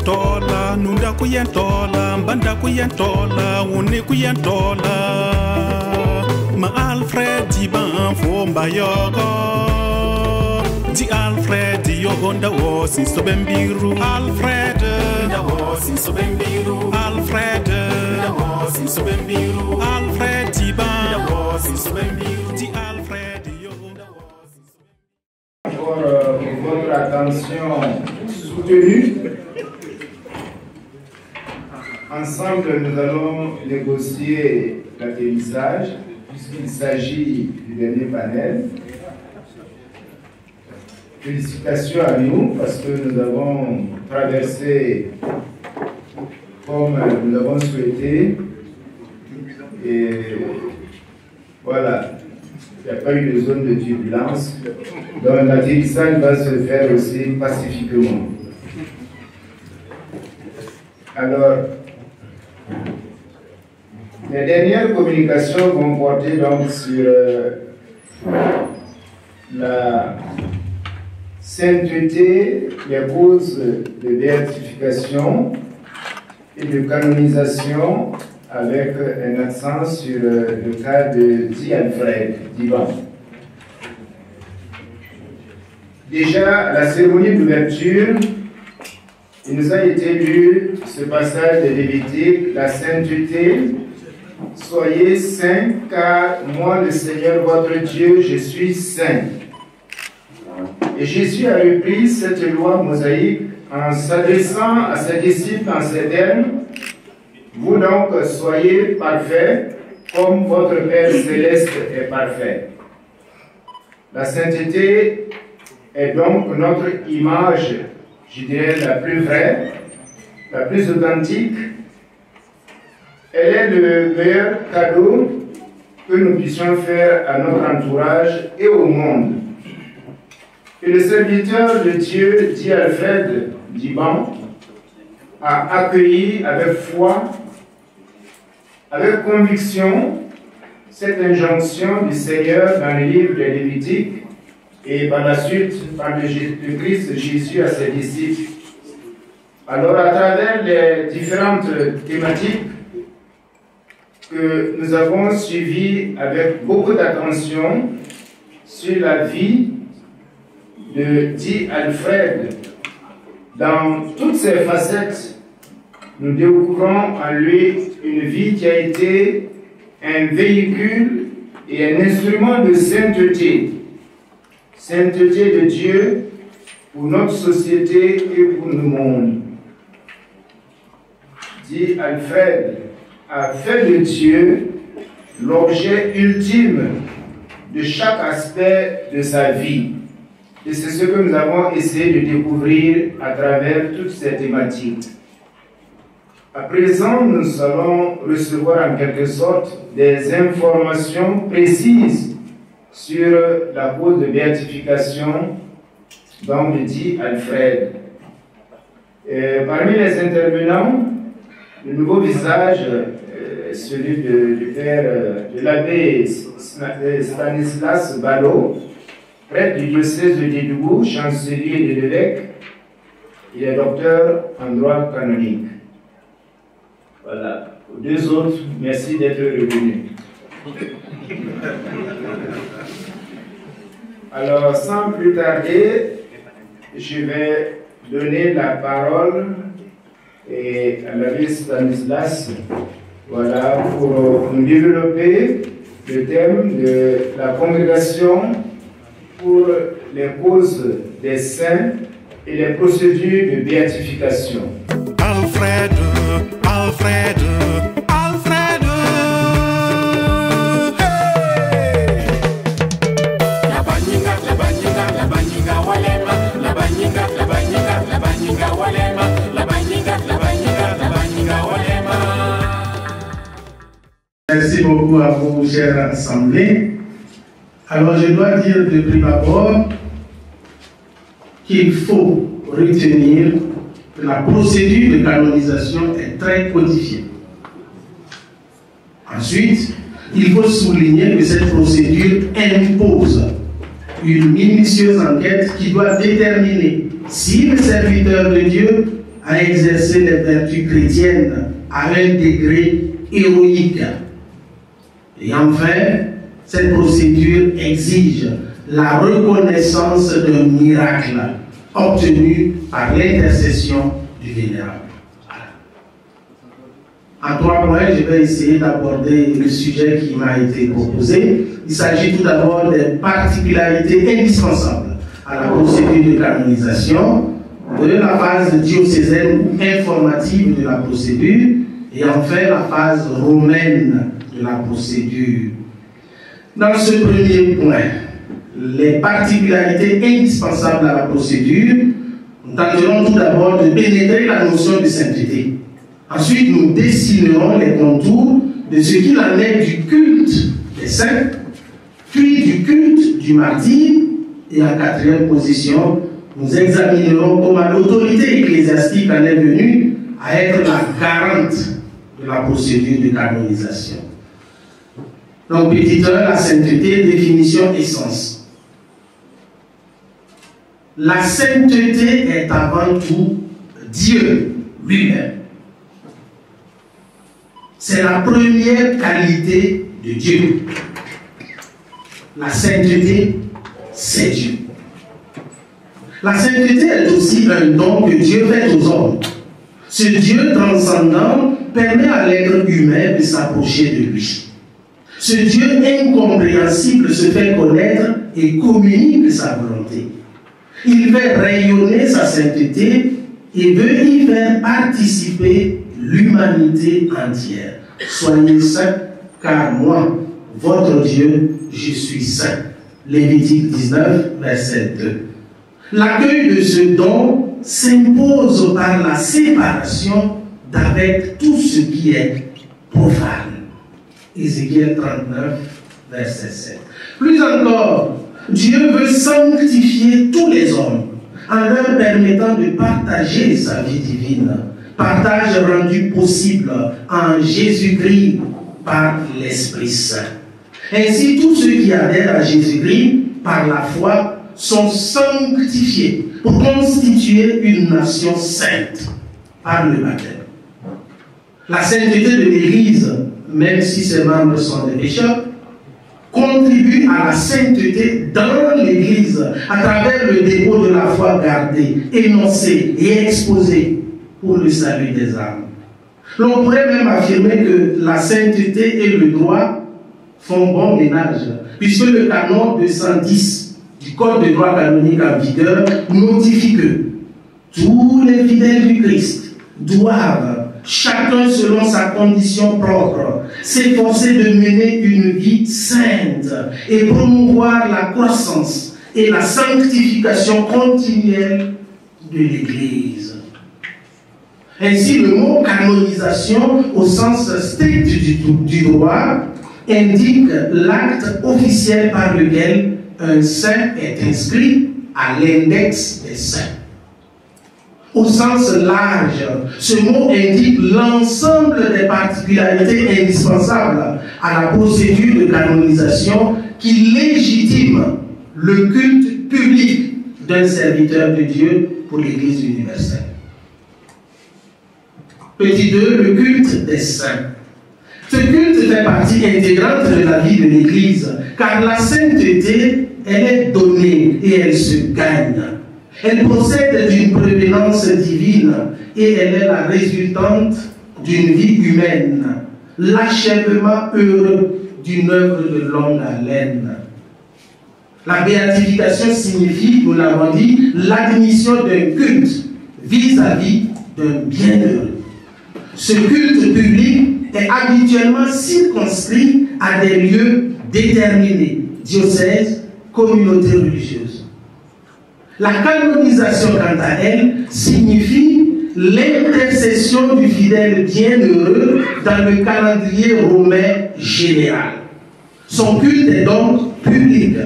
kuyentola, nunda kuyentola, mbanda kuyentola, une kuyentola. Ma Alfred Diban fomba yogo. Di Alfred yogonda wosin sobembiru. Alfred da wosin sobembiru. Alfred da wosin sobembiru. Alfred Diban da wosin sobembiru. Di Alfred yogonda wosin sobembiru. Pour votre attention soutenue, ensemble nous allons négocier l'atterrissage puisqu'il s'agit du dernier panel. Félicitations à nous parce que nous avons traversé comme nous l'avons souhaité et voilà, il n'y a pas eu de zone de turbulence, donc l'atterrissage va se faire aussi pacifiquement. Alors, les dernières communications vont porter donc sur la sainteté, les causes de béatification et de canonisation, avec un accent sur le cas de Di Alfred Diban. Déjà, à la cérémonie d'ouverture, il nous a été lu ce passage de Lévitique, la sainteté. Soyez saints, car moi, le Seigneur votre Dieu, je suis saint. Et Jésus a repris cette loi mosaïque en s'adressant à ses disciples en ces termes. Vous donc soyez parfaits comme votre Père céleste est parfait. La sainteté est donc notre image, je dirais, la plus vraie, la plus authentique. Elle est le meilleur cadeau que nous puissions faire à notre entourage et au monde. Et le serviteur de Dieu, Di Alfred Diban, a accueilli avec foi, avec conviction, cette injonction du Seigneur dans le livre de Lévitique et par la suite par le Christ Jésus à ses disciples. Alors, à travers les différentes thématiques que nous avons suivies avec beaucoup d'attention sur la vie de Di Alfred, dans toutes ses facettes, nous découvrons en lui une vie qui a été un véhicule et un instrument de sainteté. Sainteté de Dieu pour notre société et pour le monde. Di Alfred a fait de Dieu l'objet ultime de chaque aspect de sa vie. Et c'est ce que nous avons essayé de découvrir à travers toutes ces thématiques. À présent, nous allons recevoir en quelque sorte des informations précises sur la cause de béatification donc de Di Alfred. Et parmi les intervenants, le nouveau visage, celui de l'abbé Stanislas Ballot, prêtre du diocèse de Dédougou, chancelier de l'évêque, il est docteur en droit canonique. Voilà. Aux deux autres, merci d'être revenus. Alors, sans plus tarder, je vais donner la parole à l'abbé Stanislas, voilà, pour nous développer le thème de la congrégation pour les causes des saints et les procédures de béatification. Alfred, Alfred, Alfred, hey! La baninga, la baninga, la baninga walema, la baninga, la baninga, la baninga walema, la baninga, la baninga, la baninga walema. Merci beaucoup à vous, chère assemblée. Alors je dois dire de prime abord qu'il faut retenir que la procédure de canonisation est très codifiée. Ensuite, il faut souligner que cette procédure impose une minutieuse enquête qui doit déterminer si le serviteur de Dieu à exercer les vertus chrétiennes à un degré héroïque. Et enfin, cette procédure exige la reconnaissance d'un miracle obtenu par l'intercession du Vénérable. En 3 points, je vais essayer d'aborder le sujet qui m'a été proposé. Il s'agit tout d'abord des particularités indispensables à la procédure de canonisation, de la phase diocésaine ou informative de la procédure, et enfin la phase romaine de la procédure. Dans ce premier point, les particularités indispensables à la procédure, nous tenterons tout d'abord de pénétrer la notion de sainteté. Ensuite, nous dessinerons les contours de ce qu'il en est du culte des saints, puis du culte du martyr, et en 4e position, nous examinerons comment l'autorité ecclésiastique en est venue à être la garante de la procédure de canonisation. Donc, petit 1, la sainteté, définition, essence. La sainteté est avant tout Dieu lui-même. C'est la première qualité de Dieu. La sainteté, c'est Dieu. La sainteté est aussi un don que Dieu fait aux hommes. Ce Dieu transcendant permet à l'être humain de s'approcher de lui. Ce Dieu incompréhensible se fait connaître et communique sa volonté. Il fait rayonner sa sainteté et veut y faire participer l'humanité entière. Soyez saints, car moi, votre Dieu, je suis saint. Lévitique 19, verset 2. L'accueil de ce don s'impose par la séparation d'avec tout ce qui est profane. Ézéchiel 39, verset 7. Plus encore, Dieu veut sanctifier tous les hommes en leur permettant de partager sa vie divine. Partage rendu possible en Jésus-Christ par l'Esprit Saint. Ainsi, tous ceux qui adhèrent à Jésus-Christ par la foi sont sanctifiés pour constituer une nation sainte par le baptême. La sainteté de l'Église, même si ses membres sont des pécheurs, contribue à la sainteté dans l'Église à travers le dépôt de la foi gardée, énoncée et exposée pour le salut des âmes. L'on pourrait même affirmer que la sainteté et le droit font bon ménage, puisque le canon 210 du Code de droit canonique en vigueur notifie que tous les fidèles du Christ doivent, chacun selon sa condition propre, s'efforcer de mener une vie sainte et promouvoir la croissance et la sanctification continuelle de l'Église. Ainsi, le mot canonisation, au sens strict du droit, indique l'acte officiel par lequel un saint est inscrit à l'index des saints. Au sens large, ce mot indique l'ensemble des particularités indispensables à la procédure de canonisation qui légitime le culte public d'un serviteur de Dieu pour l'Église universelle. Petit 2, le culte des saints. Ce culte fait partie intégrante de la vie de l'Église, car la sainteté, elle est donnée et elle se gagne. Elle procède d'une prévenance divine et elle est la résultante d'une vie humaine, l'achèvement heureux d'une œuvre de longue haleine. La béatification signifie, nous l'avons dit, l'admission d'un culte vis-à-vis d'un bienheureux. Ce culte public est habituellement circonscrit à des lieux déterminés, diocèses, communautés religieuses. La canonisation, quant à elle, signifie l'intercession du fidèle bienheureux dans le calendrier romain général. Son culte est donc public,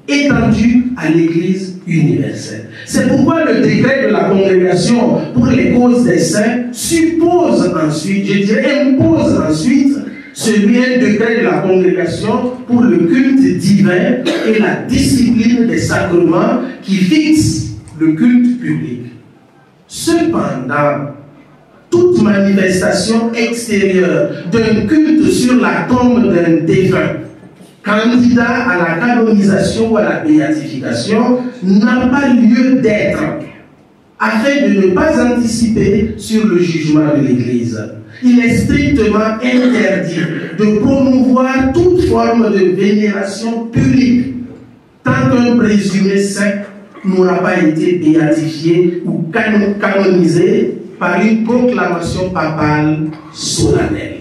étendu à l'Église universelle. C'est pourquoi le décret de la congrégation pour les causes des saints suppose ensuite, je dirais impose ensuite, celui un décret de la congrégation pour le culte divin et la discipline des sacrements qui fixe le culte public. Cependant, toute manifestation extérieure d'un culte sur la tombe d'un défunt, candidat à la canonisation ou à la béatification, n'a pas lieu d'être, afin de ne pas anticiper sur le jugement de l'Église. Il est strictement interdit de promouvoir toute forme de vénération publique tant qu'un présumé saint n'aura pas été béatifié ou canonisé par une proclamation papale solennelle.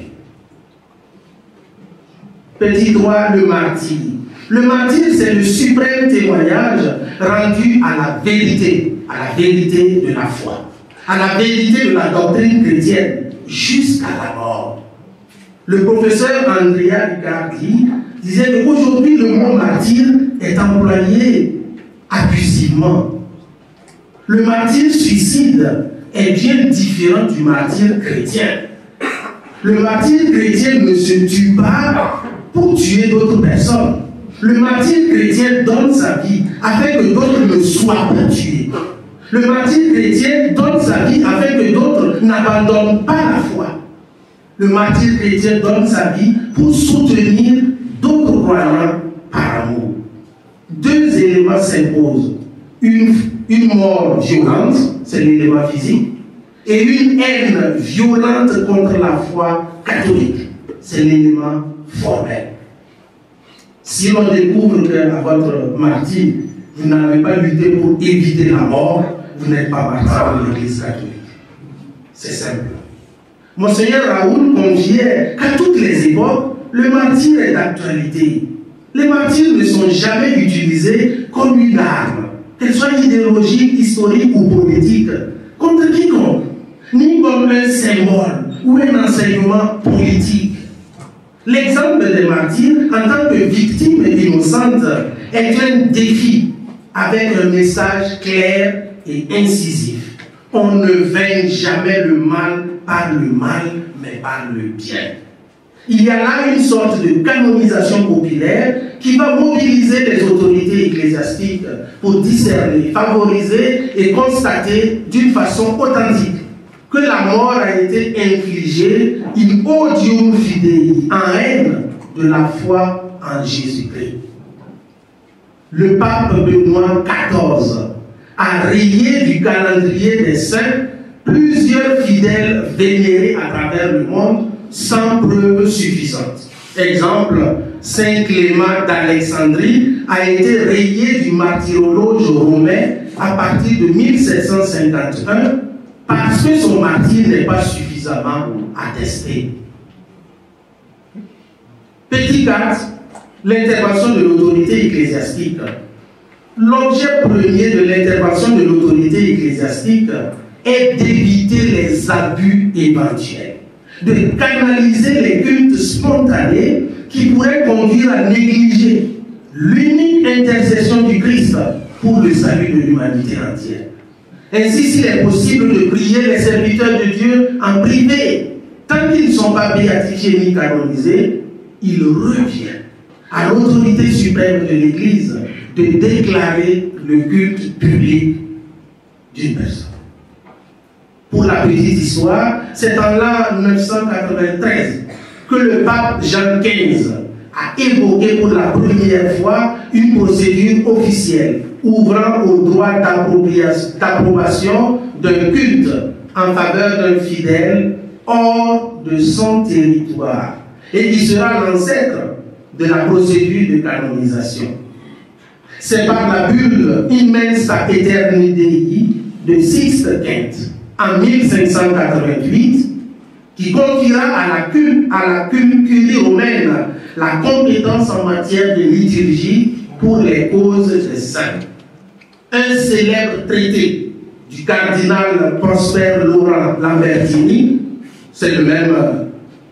Petit droit, le martyre. Le martyre, c'est le suprême témoignage rendu à la vérité de la foi, à la vérité de la doctrine chrétienne, jusqu'à la mort. Le professeur Andrea Riccardi disait qu'aujourd'hui, le mot martyr est employé abusivement. Le martyr suicide est bien différent du martyr chrétien. Le martyr chrétien ne se tue pas pour tuer d'autres personnes. Le martyr chrétien donne sa vie afin que d'autres ne soient pas tués. Le martyr chrétien donne sa vie afin que d'autres n'abandonnent pas la foi. Le martyr chrétien donne sa vie pour soutenir d'autres croyants par amour. Deux éléments s'imposent. Une mort violente, c'est l'élément physique, et une haine violente contre la foi catholique, c'est l'élément formel. Si l'on découvre qu'à votre martyr, vous n'avez pas lutté pour éviter la mort, vous n'êtes pas martyr de l'Église catholique. C'est simple. Monseigneur Raoul confiait qu'à toutes les époques, le martyr est d'actualité. Les martyrs ne sont jamais utilisés comme une arme, qu'elle soit idéologique, historique ou politique, contre quiconque, ni comme un symbole ou un enseignement politique. L'exemple des martyrs, en tant que victime innocente, est un défi avec un message clair et incisif. On ne vainc jamais le mal par le mal, mais par le bien. Il y a là une sorte de canonisation populaire qui va mobiliser les autorités ecclésiastiques pour discerner, favoriser et constater d'une façon authentique que la mort a été infligée in odium fidei, en haine de la foi en Jésus-Christ. Le pape Benoît XIV a rayé du calendrier des saints plusieurs fidèles vénérés à travers le monde sans preuve suffisante. Exemple, Saint Clément d'Alexandrie a été rayé du martyrologe romain à partir de 1751 parce que son martyre n'est pas suffisamment attesté. Petit 4, l'intervention de l'autorité ecclésiastique. L'objet premier de l'intervention de l'autorité ecclésiastique est d'éviter les abus éventuels, de canaliser les cultes spontanés qui pourraient conduire à négliger l'unique intercession du Christ pour le salut de l'humanité entière. Ainsi, s'il est possible de prier les serviteurs de Dieu en privé, tant qu'ils ne sont pas béatifiés ni canonisés, il revient à l'autorité suprême de l'Église de déclarer le culte public d'une personne. Pour la petite histoire, c'est en l'an 993 que le pape Jean XV a évoqué pour la première fois une procédure officielle ouvrant au droit d'approbation d'un culte en faveur d'un fidèle hors de son territoire et qui sera l'ancêtre de la procédure de canonisation. C'est par la bulle Immensa Aeternidei de Sixte V en 1588 qui confiera à la curie romaine la compétence en matière de liturgie pour les causes des saints. Un célèbre traité du cardinal Prosper Laurent Lambertini, c'est le même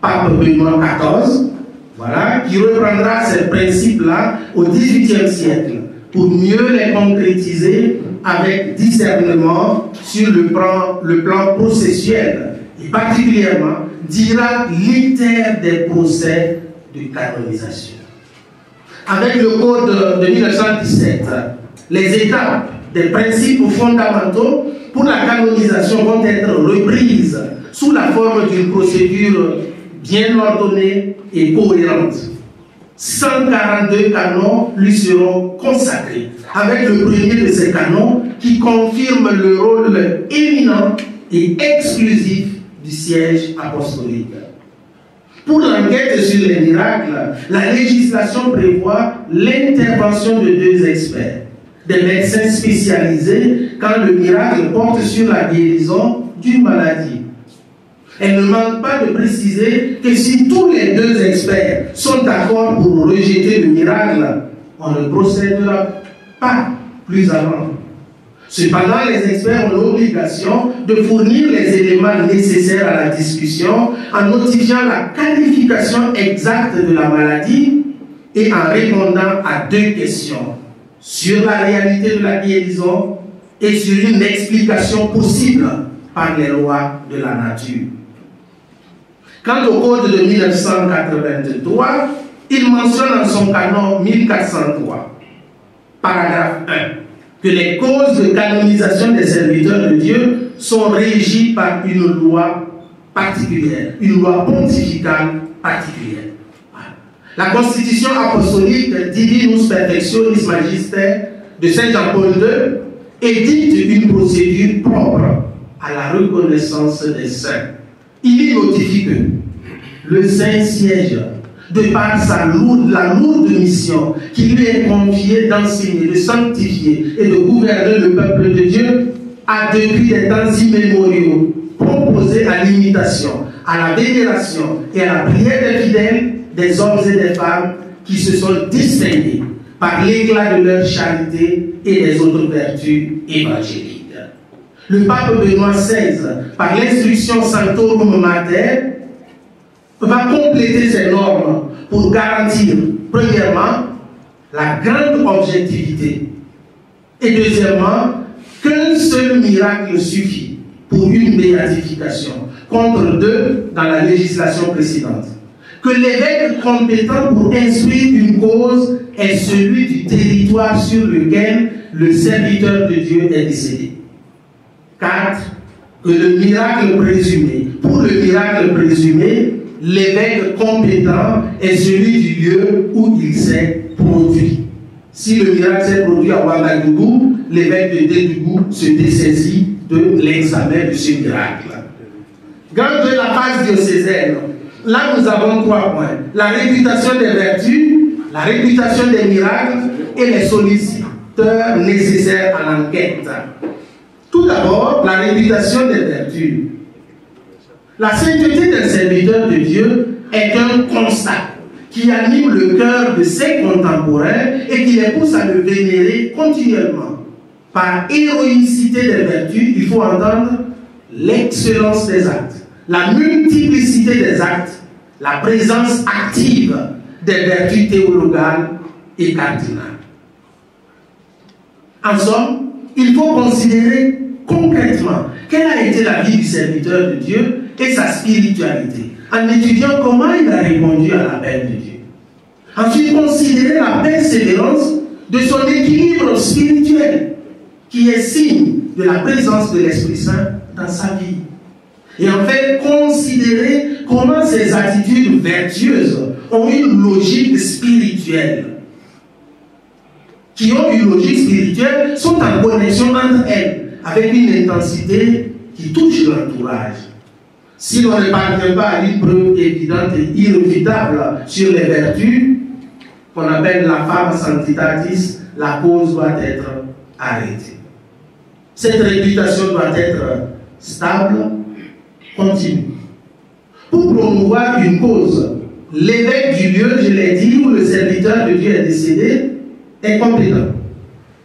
pape Benoît XIV, voilà, qui reprendra ces principes-là au XVIIIe siècle pour mieux les concrétiser avec discernement sur le plan processuel et particulièrement dira l'iter des procès de canonisation. Avec le code de 1917, les étapes des principes fondamentaux pour la canonisation vont être reprises sous la forme d'une procédure bien ordonnée et cohérente. 142 canons lui seront consacrés, avec le premier de ces canons qui confirme le rôle éminent et exclusif du siège apostolique. Pour l'enquête sur les miracles, la législation prévoit l'intervention de 2 experts, des médecins spécialisés quand le miracle porte sur la guérison d'une maladie. Elle ne manque pas de préciser que si tous les 2 experts sont d'accord pour rejeter le miracle, on ne procédera pas plus avant. Cependant, les experts ont l'obligation de fournir les éléments nécessaires à la discussion en notifiant la qualification exacte de la maladie et en répondant à 2 questions sur la réalité de la guérison et sur une explication possible par les lois de la nature. Quant au code de 1983, il mentionne en son canon 1403, paragraphe 1, que les causes de canonisation des serviteurs de Dieu sont régies par une loi particulière, une loi pontificale particulière. La constitution apostolique Divinus Perfectionis Magister de Saint Jean-Paul II édicte une procédure propre à la reconnaissance des saints. Il y notifie que le Saint-Siège, de par la lourde mission qui lui est confiée d'enseigner, de sanctifier et de gouverner le peuple de Dieu, a depuis des temps immémoriaux proposé à l'imitation, à la vénération et à la prière des fidèles, des hommes et des femmes qui se sont distingués par l'éclat de leur charité et des autres vertus évangéliques. Le pape Benoît XVI, par l'instruction Sanctorum Mater, va compléter ces normes pour garantir, premièrement, la grande objectivité et deuxièmement, qu'un seul miracle suffit pour une béatification, contre 2 dans la législation précédente. Que l'évêque compétent pour instruire une cause est celui du territoire sur lequel le serviteur de Dieu est décédé. 4. Que le miracle présumé, pour le miracle présumé, l'évêque compétent est celui du lieu où il s'est produit. Si le miracle s'est produit à Ouagadougou, l'évêque de Dédougou se dessaisit de l'examen de ce miracle. Quant à la phase diocésaine, là nous avons 3 points. La réputation des vertus, la réputation des miracles et les solliciteurs nécessaires à l'enquête. Tout d'abord, la réputation des vertus. La sainteté d'un serviteur de Dieu est un constat qui anime le cœur de ses contemporains et qui les pousse à le vénérer continuellement. Par héroïcité des vertus, il faut entendre l'excellence des actes, la multiplicité des actes, la présence active des vertus théologales et cardinales. En somme, il faut considérer concrètement quelle a été la vie du serviteur de Dieu et sa spiritualité, en étudiant comment il a répondu à l'appel de Dieu. Ensuite, considérer la persévérance de son équilibre spirituel, qui est signe de la présence de l'Esprit Saint dans sa vie. Et enfin, considérer comment ces attitudes vertueuses ont une logique spirituelle. Qui ont une logique spirituelle, sont en connexion entre elles, avec une intensité qui touche l'entourage. Si l'on ne parvient pas à une preuve évidente et irréfutable sur les vertus, qu'on appelle la femme sanctitatis, la cause doit être arrêtée. Cette réputation doit être stable, continue. Pour promouvoir une cause, l'évêque du lieu, je l'ai dit, où le serviteur de Dieu est décédé, est compétent.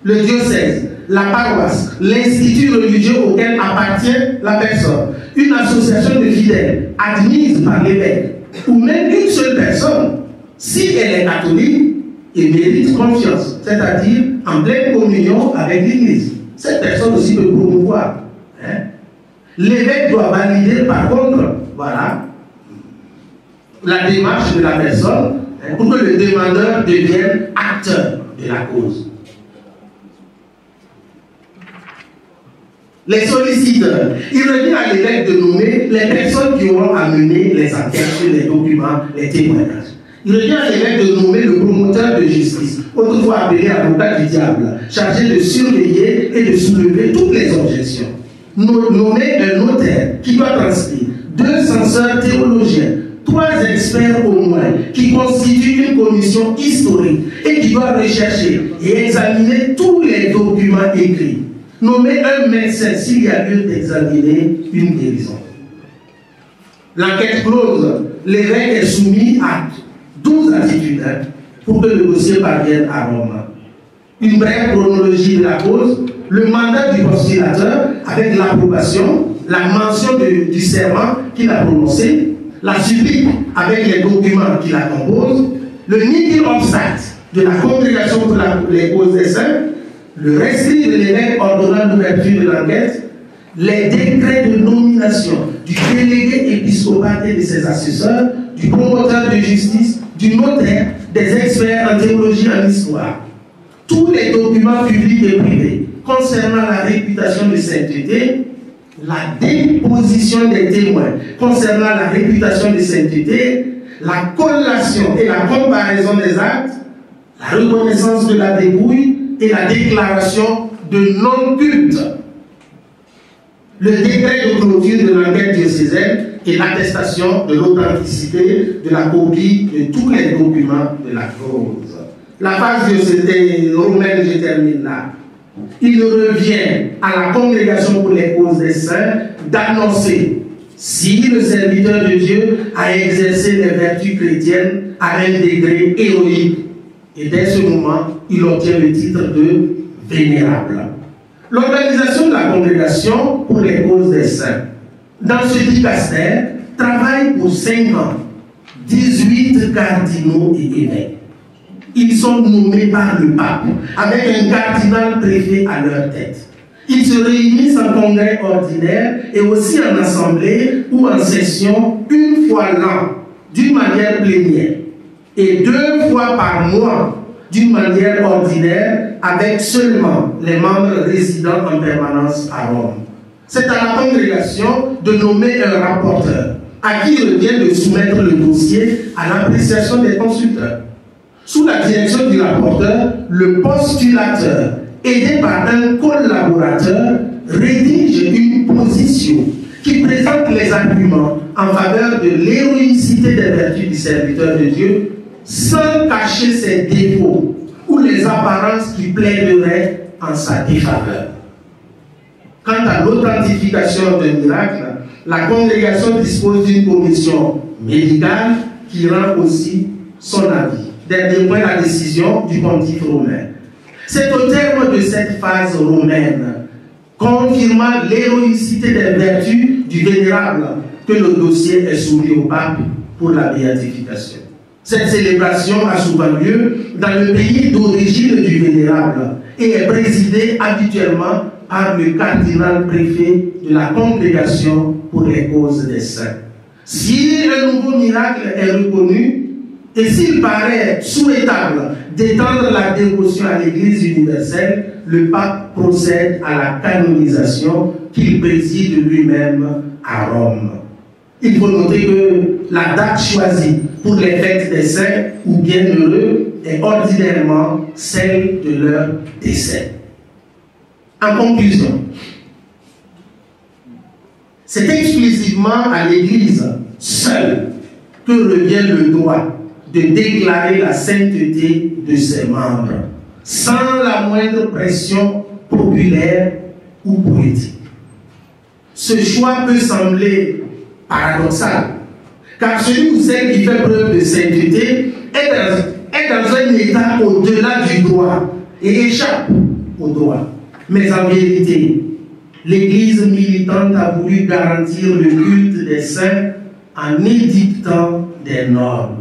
Le diocèse, la paroisse, l'institut religieux auquel appartient la personne, une association de fidèles admise par l'évêque, ou même une seule personne, si elle est catholique, elle mérite confiance, c'est-à-dire en pleine communion avec l'Église. Cette personne aussi peut promouvoir. L'évêque doit valider par contre, voilà, la démarche de la personne pour que le demandeur devienne acteur de la cause. les solliciteurs. Il revient à l'évêque de nommer les personnes qui auront à mener les enquêtes sur les documents, les témoignages. Il revient à l'évêque de nommer le promoteur de justice, autrefois appelé avocat du diable, chargé de surveiller et de soulever toutes les objections. Nommer un notaire qui doit transcrire, 2 censeurs théologiens, 3 experts au moins, qui constituent une commission historique et qui doivent rechercher et examiner tous les documents écrits. Nommer un médecin s'il y a lieu d'examiner une guérison. L'enquête close, l'évêque est soumis à 12 attitudes pour que le dossier parvienne à Rome. Une brève chronologie de la cause, le mandat du postulateur avec l'approbation, la mention du serment qu'il a prononcé, la supplique avec les documents qui la composent, le nihil obstacle de la congrégation pour les causes des saints, le rescrit de l'évêque ordonnant l'ouverture de l'enquête, les décrets de nomination du délégué épiscopal et de ses assesseurs, du promoteur de justice, du notaire, des experts en théologie et en histoire. Tous les documents publics et privés concernant la réputation de sainteté, la déposition des témoins concernant la réputation de sainteté, la collation et la comparaison des actes, la reconnaissance de la dépouille et la déclaration de non-culte, le décret de clôture de l'enquête diocésaine et l'attestation de l'authenticité de la copie de tous les documents de la cause. La phase diocésaine romaine, je termine là. Il revient à la congrégation pour les causes des saints d'annoncer si le serviteur de Dieu a exercé les vertus chrétiennes à un degré héroïque. Et dès ce moment, il obtient le titre de vénérable. L'organisation de la congrégation pour les causes des saints dans ce dicastère travaille pour 5 ans, 18 cardinaux et évêques. Ils sont nommés par le pape, avec un cardinal préfet à leur tête. Ils se réunissent en congrès ordinaire et aussi en assemblée ou en session une fois l'an, d'une manière plénière, et 2 fois par mois, d'une manière ordinaire, avec seulement les membres résidant en permanence à Rome. C'est à la congrégation de nommer un rapporteur, à qui il revient de soumettre le dossier à l'appréciation des consulteurs. Sous la direction du rapporteur, le postulateur, aidé par un collaborateur, rédige une position qui présente les arguments en faveur de l'héroïcité des vertus du serviteur de Dieu, sans cacher ses défauts ou les apparences qui plaideraient en sa défaveur. Quant à l'authentification d'un miracle, la congrégation dispose d'une commission médicale qui rend aussi son avis. Dernier point, la décision du pontife romain. C'est au terme de cette phase romaine, confirmant l'héroïcité des vertus du vénérable, que le dossier est soumis au pape pour la béatification. Cette célébration a souvent lieu dans le pays d'origine du vénérable et est présidée habituellement par le cardinal préfet de la congrégation pour les causes des saints. Si un nouveau miracle est reconnu, et s'il paraît souhaitable d'étendre la dévotion à l'Église universelle, le pape procède à la canonisation qu'il préside lui-même à Rome. Il faut noter que la date choisie pour les fêtes des saints ou bienheureux est ordinairement celle de leur décès. En conclusion, c'est exclusivement à l'Église seule que revient le droit de déclarer la sainteté de ses membres, sans la moindre pression populaire ou politique. Ce choix peut sembler paradoxal, car celui ou celle qui fait preuve de sainteté est dans un état au-delà du droit et échappe au droit. Mais en vérité, l'Église militante a voulu garantir le culte des saints en édictant des normes.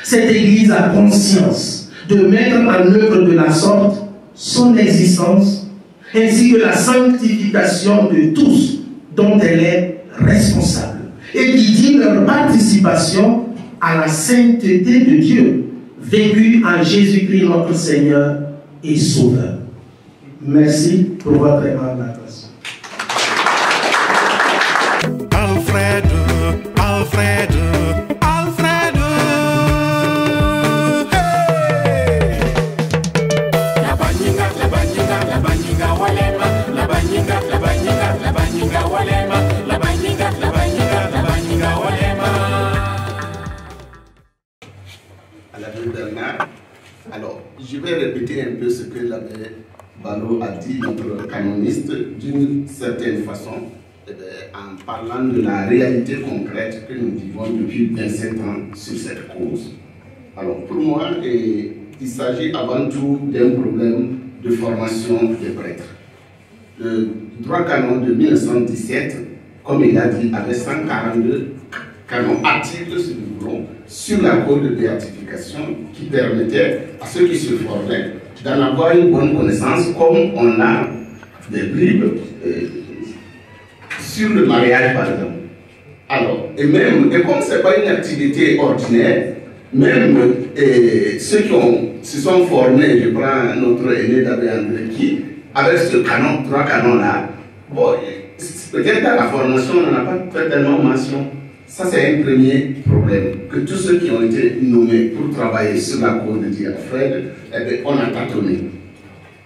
Cette Église a conscience de mettre en œuvre de la sorte son existence, ainsi que la sanctification de tous dont elle est responsable, et qui dit leur participation à la sainteté de Dieu, vécue en Jésus-Christ notre Seigneur et Sauveur. Merci pour votre aimable attention. compléter un peu ce que l'abbé Ballot a dit, notre canoniste, d'une certaine façon, en parlant de la réalité concrète que nous vivons depuis 27 ans sur cette cause. Alors pour moi, il s'agit avant tout d'un problème de formation des prêtres. Le droit canon de 1917, comme il a dit, avait 142 canons, articles, si nous voulons, sur la cause de béatification qui permettait à ceux qui se formaient d'en avoir une bonne connaissance, comme on a des bribes sur le mariage, par exemple. Alors, et comme ce n'est pas une activité ordinaire, même ceux qui se sont formés, je prends notre aîné d'abbé André, qui, avec ce canon, 3 canons-là, bon, peut-être dans la formation, on n'en a pas fait tellement mention. Ça, c'est un premier problème. Que tous ceux qui ont été nommés pour travailler sur la cause de Dieu Fred, eh bien, on a tâtonné.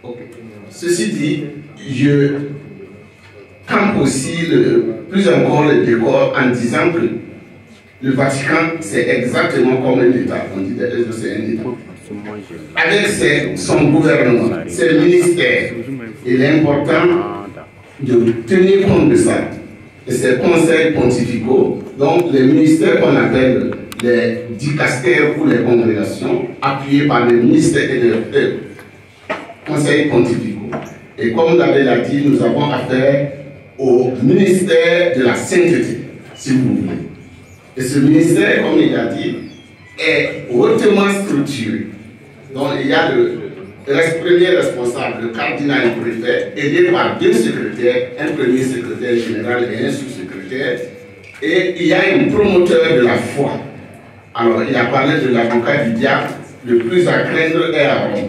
Okay. Ceci dit, je campe aussi plus encore le décor en disant que le Vatican, c'est exactement comme un État. On dit que c'est un État. Avec son gouvernement, ses ministères, il est important de tenir compte de ça. Et ces conseils pontificaux, donc les ministères qu'on appelle les dicastères ou les congrégations, appuyés par les ministères et les conseils pontificaux. Et comme l'abbé l'a dit, nous avons affaire au ministère de la sainteté, si vous voulez. Et ce ministère, comme il a dit, est hautement structuré. Donc il y a le premier responsable, le cardinal préfet, aidé par 2 secrétaires, un premier secrétaire général et un sous-secrétaire. Et il y a un promoteur de la foi. Alors, il a parlé de l'avocat du diable, le plus à craindre est à Rome.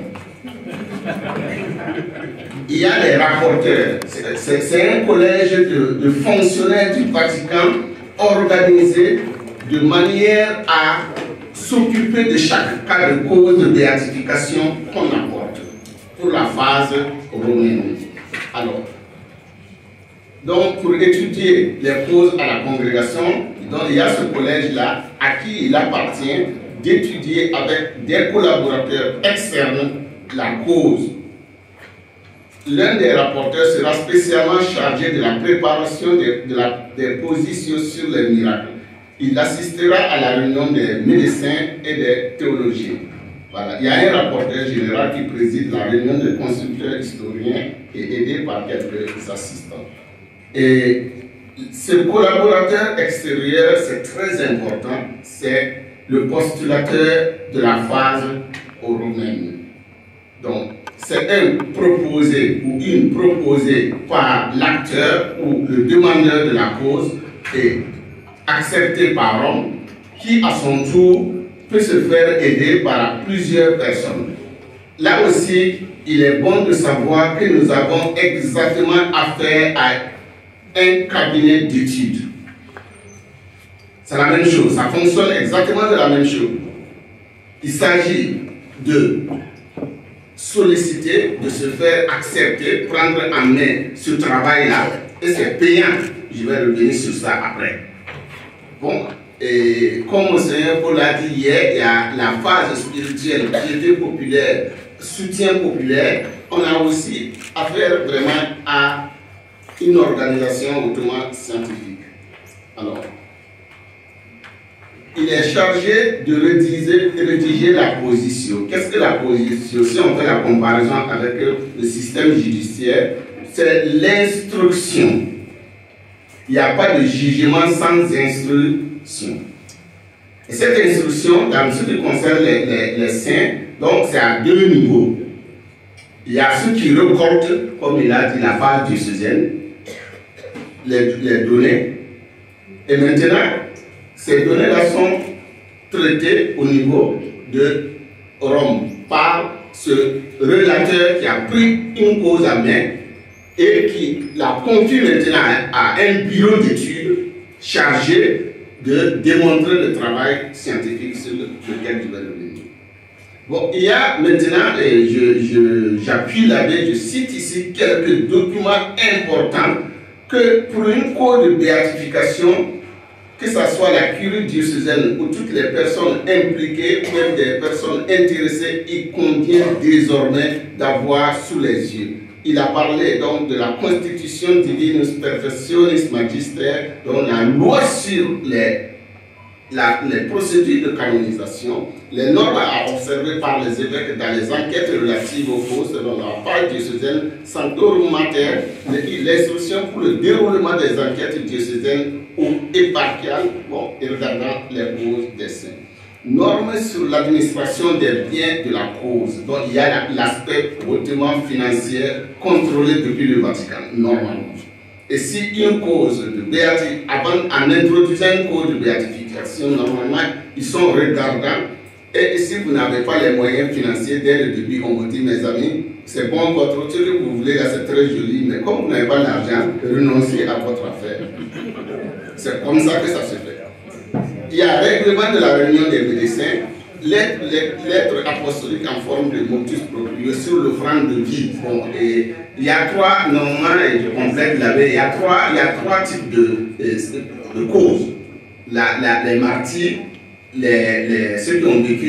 Il y a les rapporteurs. C'est un collège de fonctionnaires du Vatican organisé de manière à s'occuper de chaque cas de cause de béatification qu'on apporte pour la phase romaine. Alors, donc pour étudier les causes à la congrégation, donc il y a ce collège-là à qui il appartient d'étudier avec des collaborateurs externes la cause. L'un des rapporteurs sera spécialement chargé de la préparation des positions sur les miracles. Il assistera à la réunion des médecins et des théologiens. Voilà. Il y a un rapporteur général qui préside la réunion des consulteurs historiens et aidé par quelques assistants. Et ce collaborateur extérieur, c'est très important, c'est le postulateur de la phase romaine. Donc, c'est un proposé ou une proposée par l'acteur ou le demandeur de la cause et accepté par Rome, qui à son tour peut se faire aider par plusieurs personnes. Là aussi, il est bon de savoir que nous avons exactement affaire à un cabinet d'études. C'est la même chose, ça fonctionne exactement de la même chose. Il s'agit de solliciter, de se faire accepter, prendre en main ce travail-là, et c'est payant. Je vais revenir sur ça après. Bon, et comme le Seigneur Paul l'a dit hier, il y a la phase spirituelle, piété populaire, soutien populaire. On a aussi affaire vraiment à une organisation hautement scientifique. Alors, il est chargé de rédiger la position. Qu'est-ce que la position? Si on fait la comparaison avec le système judiciaire, c'est l'instruction. Il n'y a pas de jugement sans instruction. Et cette instruction, dans ce qui concerne les saints, donc c'est à 2 niveaux. Il y a ceux qui récoltent, comme il a dit, la phase diocésaine, les données. Et maintenant, ces données-là sont traitées au niveau de Rome par ce relateur qui a pris une cause à main et qui la confie maintenant à un bureau d'études chargé de démontrer le travail scientifique sur lequel je vais revenir. Bon, il y a maintenant, et j'appuie l'abbé, je cite ici quelques documents importants que pour une cause de béatification, que ce soit la curie diocésaine ou toutes les personnes impliquées, ou même des personnes intéressées, il convient désormais d'avoir sous les yeux. Il a parlé donc de la Constitution Divinus Perfectionis Magister, donc la loi sur les procédures de canonisation, les normes à observer par les évêques dans les enquêtes relatives aux causes selon la page diocésaine Sanctorum Mater, l'instruction pour le déroulement des enquêtes diocésaines ou éparchiales, bon, et regardant les causes des saints. Normes sur l'administration des biens de la cause. Donc il y a l'aspect hautement financier contrôlé depuis le Vatican, normalement. Et si une cause de béatification, en introduisant une cause de béatification, normalement, ils sont regardants. Et si vous n'avez pas les moyens financiers, dès le début, on vous dit, mes amis, c'est bon, votre truc que vous voulez, là, c'est très joli, mais comme vous n'avez pas l'argent, renoncez à votre affaire. C'est comme ça que ça se fait. Il y a règlement de la réunion des médecins, lettre apostolique en forme de motus proprio sur l'offrande de vie. Bon, et il y a trois, normalement, et je complète il y a trois types de causes. Les martyrs, ceux qui ont vécu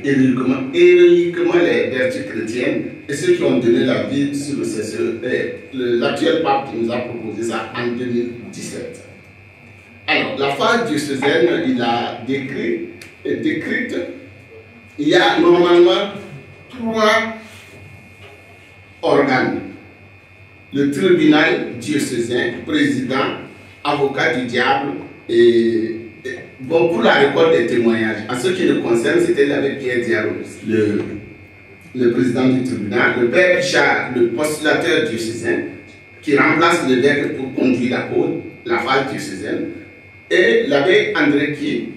héroïquement les vertus chrétiennes et ceux qui ont donné la vie sur le CCE. L'actuel pape qui nous a proposé ça en 2017. Alors, la phase diocésaine, il a décrite, il y a normalement 3 organes. Le tribunal diocésain, président, avocat du diable et bon, pour la récolte des témoignages. En ce qui le concerne, c'était avec Pierre Diarro, le président du tribunal, le père Richard, le postulateur diocésain, qui remplace l'évêque pour conduire la cause, la phase diocésaine, et l'abbé André qui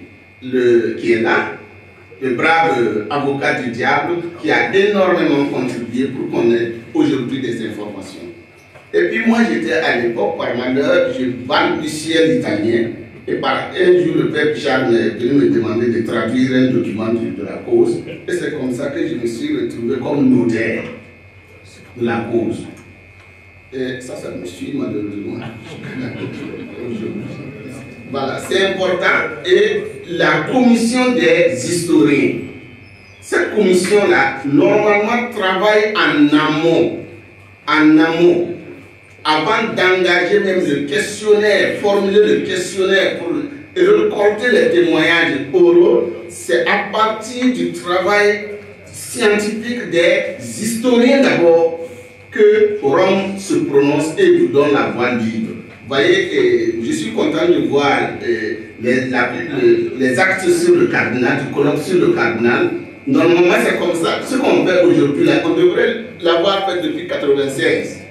est là, le brave avocat du diable, qui a énormément contribué pour qu'on ait aujourd'hui des informations. Et puis moi, j'étais à l'époque, par malheur, je balbutiais l'italien. Et par un jour, le père Richard est venu me demander de traduire un document de la cause. Et c'est comme ça que je me suis retrouvé comme notaire de la cause. Et ça me suit malheureusement. Voilà, c'est important. Et la commission des historiens. Cette commission-là, normalement, travaille en amont. Avant d'engager même le questionnaire, formuler le questionnaire pour récolter les témoignages oraux, c'est à partir du travail scientifique des historiens d'abord que Rome se prononce et vous donne la voie libre. Vous voyez, je suis content de voir les actes sur le cardinal, du colloque sur le cardinal. Normalement, c'est comme ça. Ce qu'on fait aujourd'hui, on devrait l'avoir fait depuis 1996.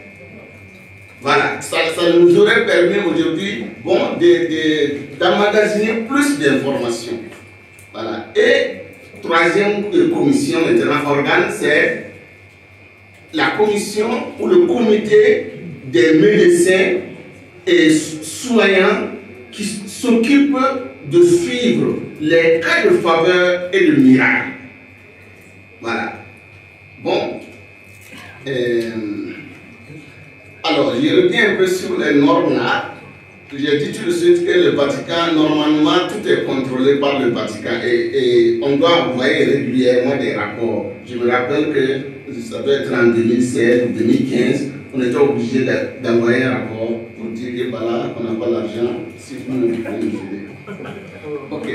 Voilà, ça nous aurait permis aujourd'hui bon, d'emmagasiner plus d'informations. Voilà. Et troisième commission, maintenant, organe, c'est la commission ou le comité des médecins et soignants qui s'occupent de suivre les cas de faveur et de miracle. Voilà. Bon. Alors, je reviens un peu sur les normes là. J'ai dit tout de suite que le Vatican, normalement, tout est contrôlé par le Vatican et on doit envoyer régulièrement des rapports. Je me rappelle que ça doit être en 2016 ou 2015, on était obligé d'envoyer un rapport pour dire que voilà, on n'a pas l'argent, si vous nous pouvez nous aider. Ok.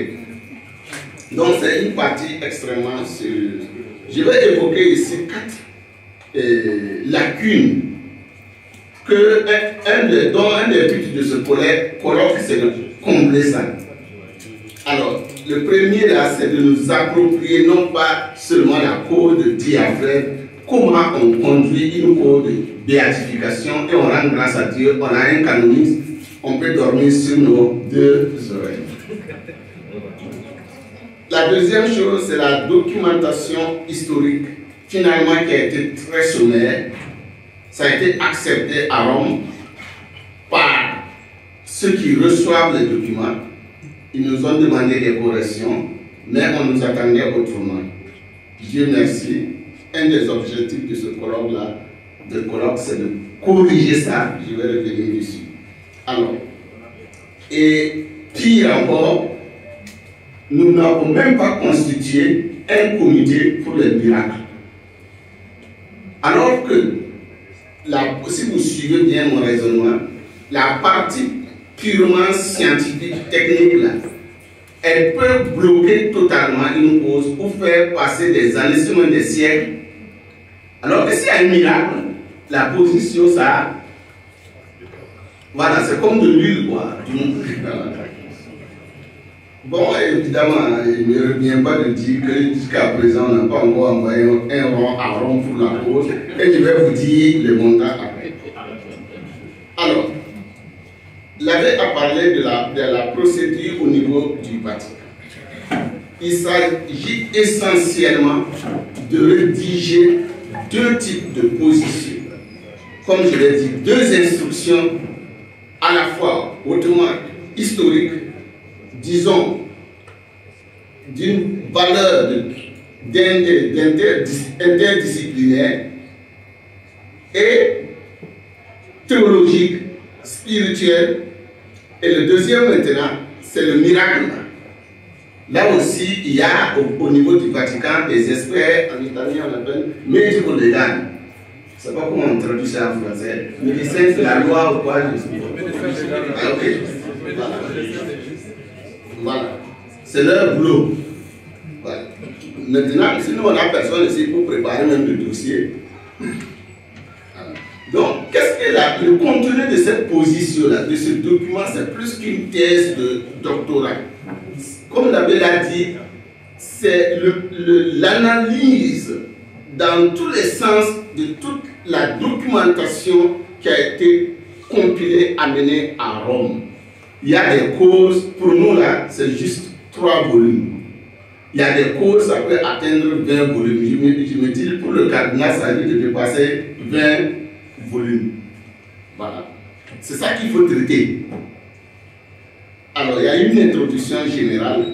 Donc, c'est une partie extrêmement sérieuse. Je vais évoquer ici 4 lacunes dont un des buts de ce colloque, c'est de combler ça. Alors, le premier là, c'est de nous approprier non pas seulement la cause de diaphragme, comment on conduit une cause de béatification et on rend grâce à Dieu, on a un canoniste, on peut dormir sur nos 2 oreilles. La deuxième chose, c'est la documentation historique, finalement qui a été très sommaire. Ça a été accepté à Rome par ceux qui reçoivent les documents. Ils nous ont demandé des corrections, mais on nous attendait autrement. Dieu merci. Un des objectifs de ce colloque-là, c'est de corriger ça. Je vais revenir dessus. Alors, et Pire encore, nous n'avons même pas constitué un comité pour les miracles. Alors que, si vous suivez bien mon raisonnement, la partie purement scientifique, technique, là, elle peut bloquer totalement une cause ou faire passer des années, sinon des siècles. Alors que s'il y a un miracle, la position, ça... Voilà, c'est comme de l'huile, quoi. Bon, évidemment, il ne me revient pas de dire que jusqu'à présent, on n'a pas encore envoyé un rond à rond pour la cause, et je vais vous dire le montant après. Alors, l'abbé a parlé de la procédure au niveau du Vatican. Il s'agit essentiellement de rédiger deux types de positions. Comme je l'ai dit, deux instructions à la fois hautement historiques, disons, d'une valeur interdisciplinaire et théologique, spirituelle. Et le deuxième maintenant, c'est le miracle. Là aussi, il y a au niveau du Vatican des experts, en italien on appelle médico-légal. Je ne sais pas comment on traduit ça en français. Médecin, c'est la loi ou quoi? Ah, ok. Voilà. Voilà. C'est leur boulot. Voilà. Maintenant, sinon on a personne ici pour préparer même le dossier. Voilà. Donc, qu'est-ce que le contenu de cette position-là, de ce document, c'est plus qu'une thèse de doctorat. Comme l'abbé l'a dit, c'est l'analyse dans tous les sens de toute la documentation qui a été compilée, amenée à Rome. Il y a des causes, pour nous là, c'est juste 3 volumes. Il y a des causes, ça peut atteindre 20 volumes. Je me dis, pour le cardinal, ça dit de dépasser 20 volumes. Voilà. C'est ça qu'il faut traiter. Alors, il y a une introduction générale,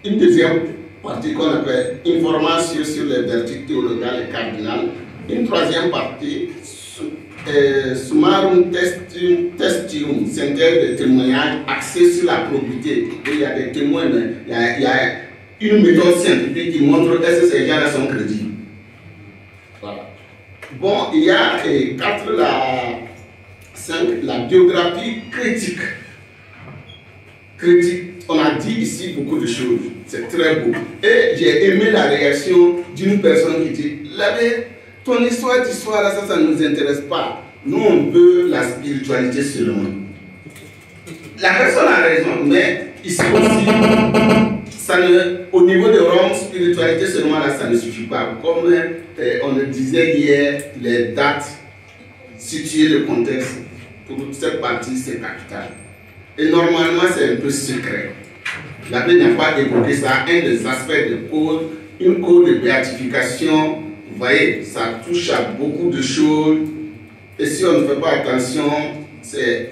une deuxième partie qu'on appelle information sur les vertus théologales et cardinales, une troisième partie, summarum testium, synthèse de témoignages axés sur la probité. Il y a des témoins, il y a une méthode scientifique qui montre est-ce que ces gens-là sont crédibles. Voilà. Bon, il y a 5, la biographie critique. On a dit ici beaucoup de choses, c'est très beau. Et j'ai aimé la réaction d'une personne qui dit, l'abbé, ton histoire là, ça ne nous intéresse pas. Nous, on veut la spiritualité seulement. La personne a raison, mais ici aussi, au niveau de Rome, spiritualité seulement là, ça ne suffit pas. Comme on le disait hier, les dates, situer le contexte, pour cette partie, c'est capital. Et normalement, c'est un peu secret. L'abbé n'a pas évoqué ça. Un des aspects de code, une code de béatification, vous voyez, ça touche à beaucoup de choses. Et si on ne fait pas attention, c'est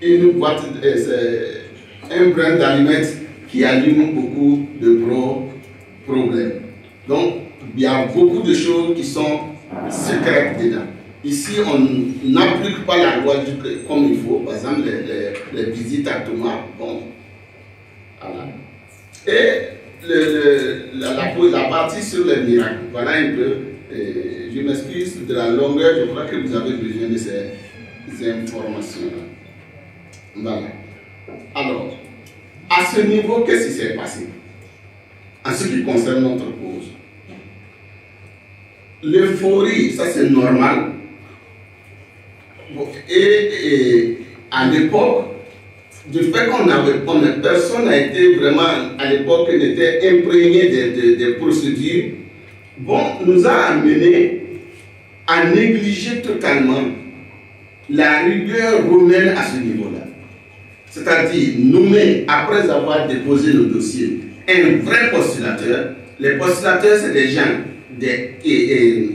une boîte, c'est un brin d'allumettes qui allume beaucoup de problèmes. Donc, il y a beaucoup de choses qui sont secrètes dedans. Ici, on n'applique pas la loi comme il faut. Par exemple, les visites à Thomas. Bon, voilà. Et la partie sur les miracles. Voilà un peu. Je m'excuse de la longueur. Je crois que vous avez besoin de ces informations-là. Voilà. Alors, à ce niveau, qu'est-ce qui s'est passé? En ce qui concerne notre cause. L'euphorie, ça c'est normal. Et à l'époque, du fait personne n'a été vraiment, à l'époque, n'était imprégné des procédures, bon, nous a amené à négliger totalement la rigueur romaine à ce niveau-là. C'est-à-dire, nommer, après avoir déposé le dossier, un vrai postulateur. Les postulateurs, c'est des gens, des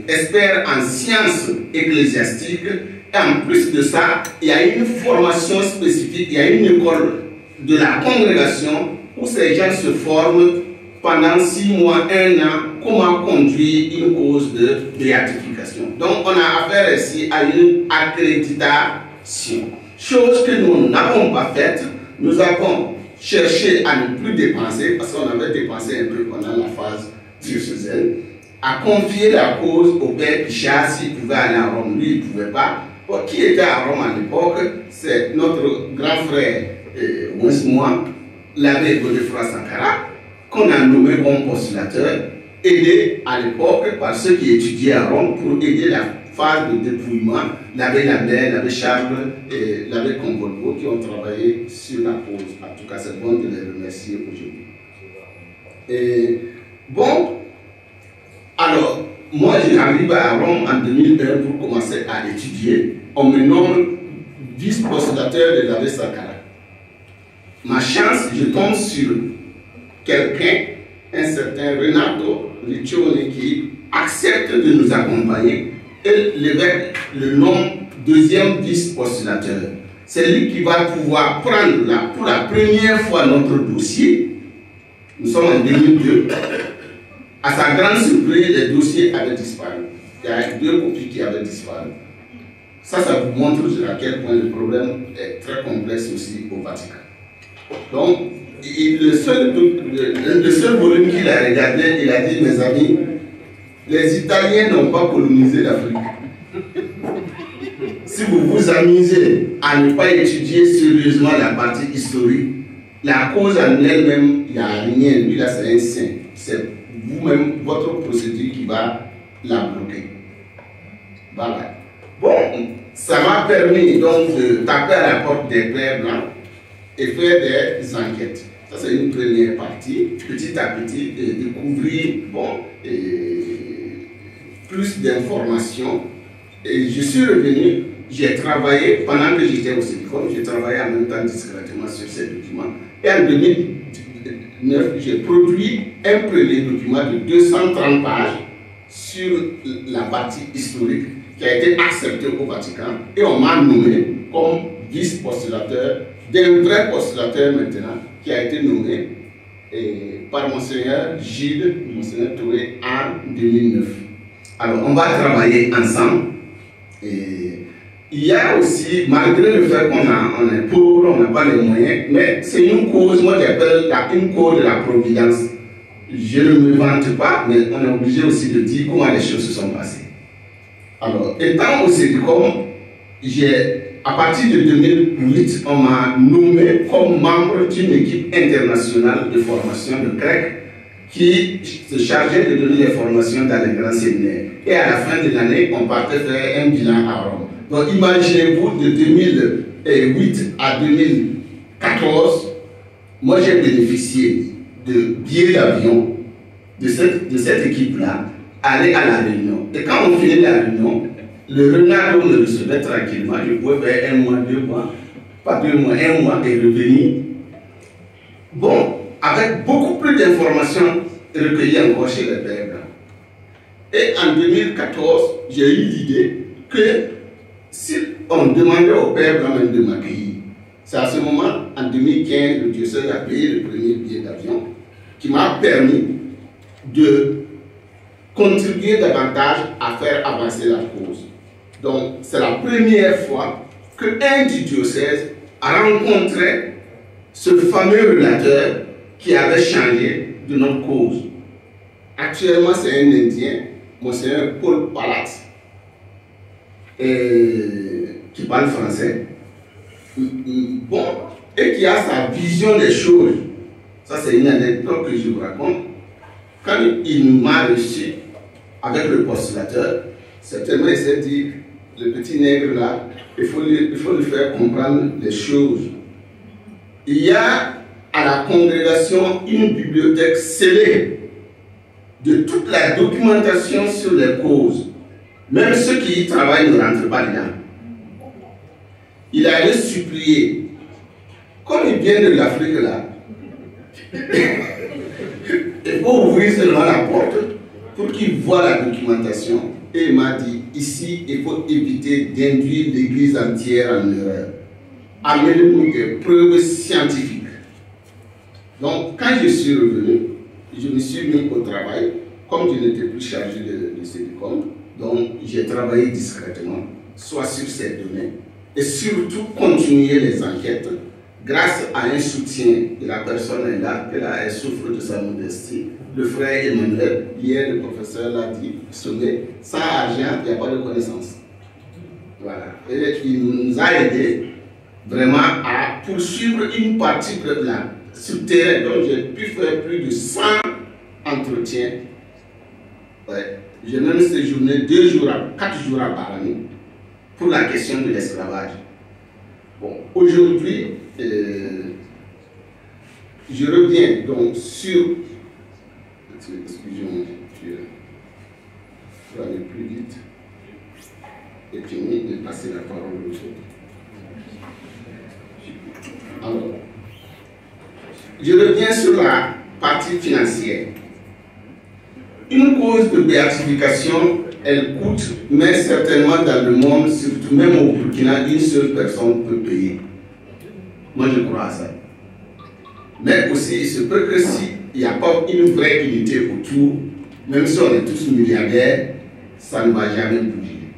experts en sciences ecclésiastiques. Et en plus de ça, il y a une formation spécifique, il y a une école de la congrégation où ces gens se forment pendant 6 mois, 1 an, comment conduire une cause de béatification. Donc on a affaire ici à une accréditation. Chose que nous n'avons pas faite, nous avons cherché à ne plus dépenser, parce qu'on avait dépensé un peu pendant la phase diocésaine, à confier la cause au père Pichard s'il pouvait aller à Rome. Lui, il ne pouvait pas. Bon, qui était à Rome à l'époque? C'est notre grand frère, moi, l'abbé Godefroy Sankara, qu'on a nommé comme postulateur, aidé à l'époque par ceux qui étudiaient à Rome pour aider la phase de dépouillement, l'abbé Lambert, l'abbé Charles et l'abbé Combolbo qui ont travaillé sur la cause. En tout cas, c'est bon de les remercier aujourd'hui. Et bon, alors, moi j'arrive à Rome en 2001 pour commencer à étudier. On me nomme vice-postulateur de l'abbé Sankara. Ma chance, je tombe sur quelqu'un, un certain Renato Riccioni, qui accepte de nous accompagner et l'évêque le nomme deuxième vice-postulateur. C'est lui qui va pouvoir prendre pour la première fois notre dossier. Nous sommes en 2002. À sa grande surprise, les dossiers avaient disparu. Il y a 2 copies qui avaient disparu. Ça vous montre à quel point le problème est très complexe aussi au Vatican. Donc, le seul volume qu'il a regardé, il a dit, mes amis, les Italiens n'ont pas colonisé l'Afrique. Si vous vous amusez à ne pas étudier sérieusement la partie historique, la cause en elle-même, il n'y a rien. Lui, là, c'est un saint. C'est vous-même, votre procédure qui va la bloquer. Voilà. Bon, ça m'a permis donc de taper à la porte des pères blancs et faire des enquêtes. Ça, c'est une première partie. Petit à petit, découvrir plus d'informations. Et je suis revenu, j'ai travaillé, pendant que j'étais au Sénégal, j'ai travaillé en même temps discrètement sur ces documents. Et en 2009, j'ai produit un premier document de 230 pages sur la partie historique qui a été acceptée au Vatican. Et on m'a nommé comme vice-postulateur d'un vrai postulateur maintenant qui a été nommé par Monseigneur Gilles, Monseigneur Touré en 2009. Alors, on va travailler ensemble. Et il y a aussi, malgré le fait qu'on est pauvre, on n'a pas les moyens, mais c'est une cause, moi j'appelle une cause de la providence. Je ne me vante pas, mais on est obligé aussi de dire comment les choses se sont passées. Alors, étant au Sédicom, à partir de 2008, on m'a nommé comme membre d'une équipe internationale de formation de grec qui se chargeait de donner les formations dans les grands séminaires. Et à la fin de l'année, on partait faire un bilan à Rome. Donc imaginez-vous, de 2008 à 2014, moi j'ai bénéficié de billets d'avion de cette équipe-là, aller à la réunion. Et quand on finit la réunion, le Renato me recevait tranquillement. Je pouvais faire 1 mois, 2 mois, pas 2 mois, 1 mois et revenir. Bon, avec beaucoup plus d'informations recueillies encore chez les pères blancs. Et en 2014, j'ai eu l'idée que si on demandait aux pères blancs même de m'accueillir, c'est à ce moment, en 2015, le diocèse a payé le premier billet d'avion qui m'a permis de contribuer davantage à faire avancer la cause. Donc, c'est la première fois qu'un du diocèse a rencontré ce fameux relateur qui avait changé de notre cause. Actuellement, c'est un Indien, Monseigneur Paul Palat, qui parle français. Bon, et qui a sa vision des choses. Ça, c'est une anecdote que je vous raconte. Quand il m'a reçu avec le postulateur, certainement il s'est dit, le petit nègre là, il faut lui faire comprendre les choses. Il y a à la congrégation une bibliothèque scellée de toute la documentation sur les causes. Même ceux qui y travaillent ne rentrent pas dedans. Il allait supplier, comme il vient de l'Afrique là, il faut ouvrir seulement la porte pour qu'il voit la documentation. Et il m'a dit, ici, il faut éviter d'induire l'église entière en erreur. Amenez-nous des preuves scientifiques. Donc, quand je suis revenu, je me suis mis au travail. Comme je n'étais plus chargé de Sédicom, donc j'ai travaillé discrètement, soit sur ces données, et surtout continuer les enquêtes grâce à un soutien de la personne est là, elle souffre de sa modestie. Le frère Emmanuel, hier le professeur l'a dit, sommet, sans argent, il n'y a pas de connaissance. Voilà. Et il nous a aidés vraiment à poursuivre une partie de la sur terrain. Donc j'ai pu faire plus de 100 entretiens. Ouais. J'ai même séjourné 4 jours à Paris pour la question de l'esclavage. Bon, aujourd'hui, je reviens donc sur. Excusez-moi, je vais aller plus vite. Et puis, de passer la parole aux autres. Alors, je reviens sur la partie financière. Une cause de béatification, elle coûte, mais certainement dans le monde, surtout même au Burkina, une seule personne peut payer. Moi, je crois à ça. Mais aussi, il se peut que s'il n'y a pas une vraie unité autour, même si on est tous milliardaires, ça ne va jamais bouger.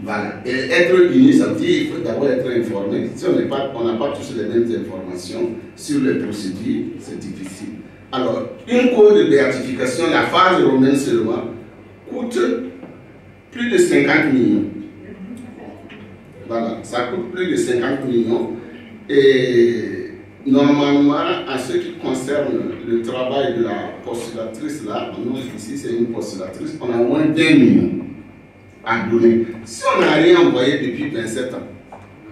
Voilà. Et être unis, ça veut dire qu'il faut d'abord être informé. Si on n'a pas tous les mêmes informations sur les procédures, c'est difficile. Alors, une cause de béatification, la phase romaine seulement, coûte plus de 50 millions. Voilà, ça coûte plus de 50 millions. Et normalement, en ce qui concerne le travail de la postulatrice, là, nous ici c'est une postulatrice, on a moins d'1 million à donner. Si on n'a rien envoyé depuis 27 ans,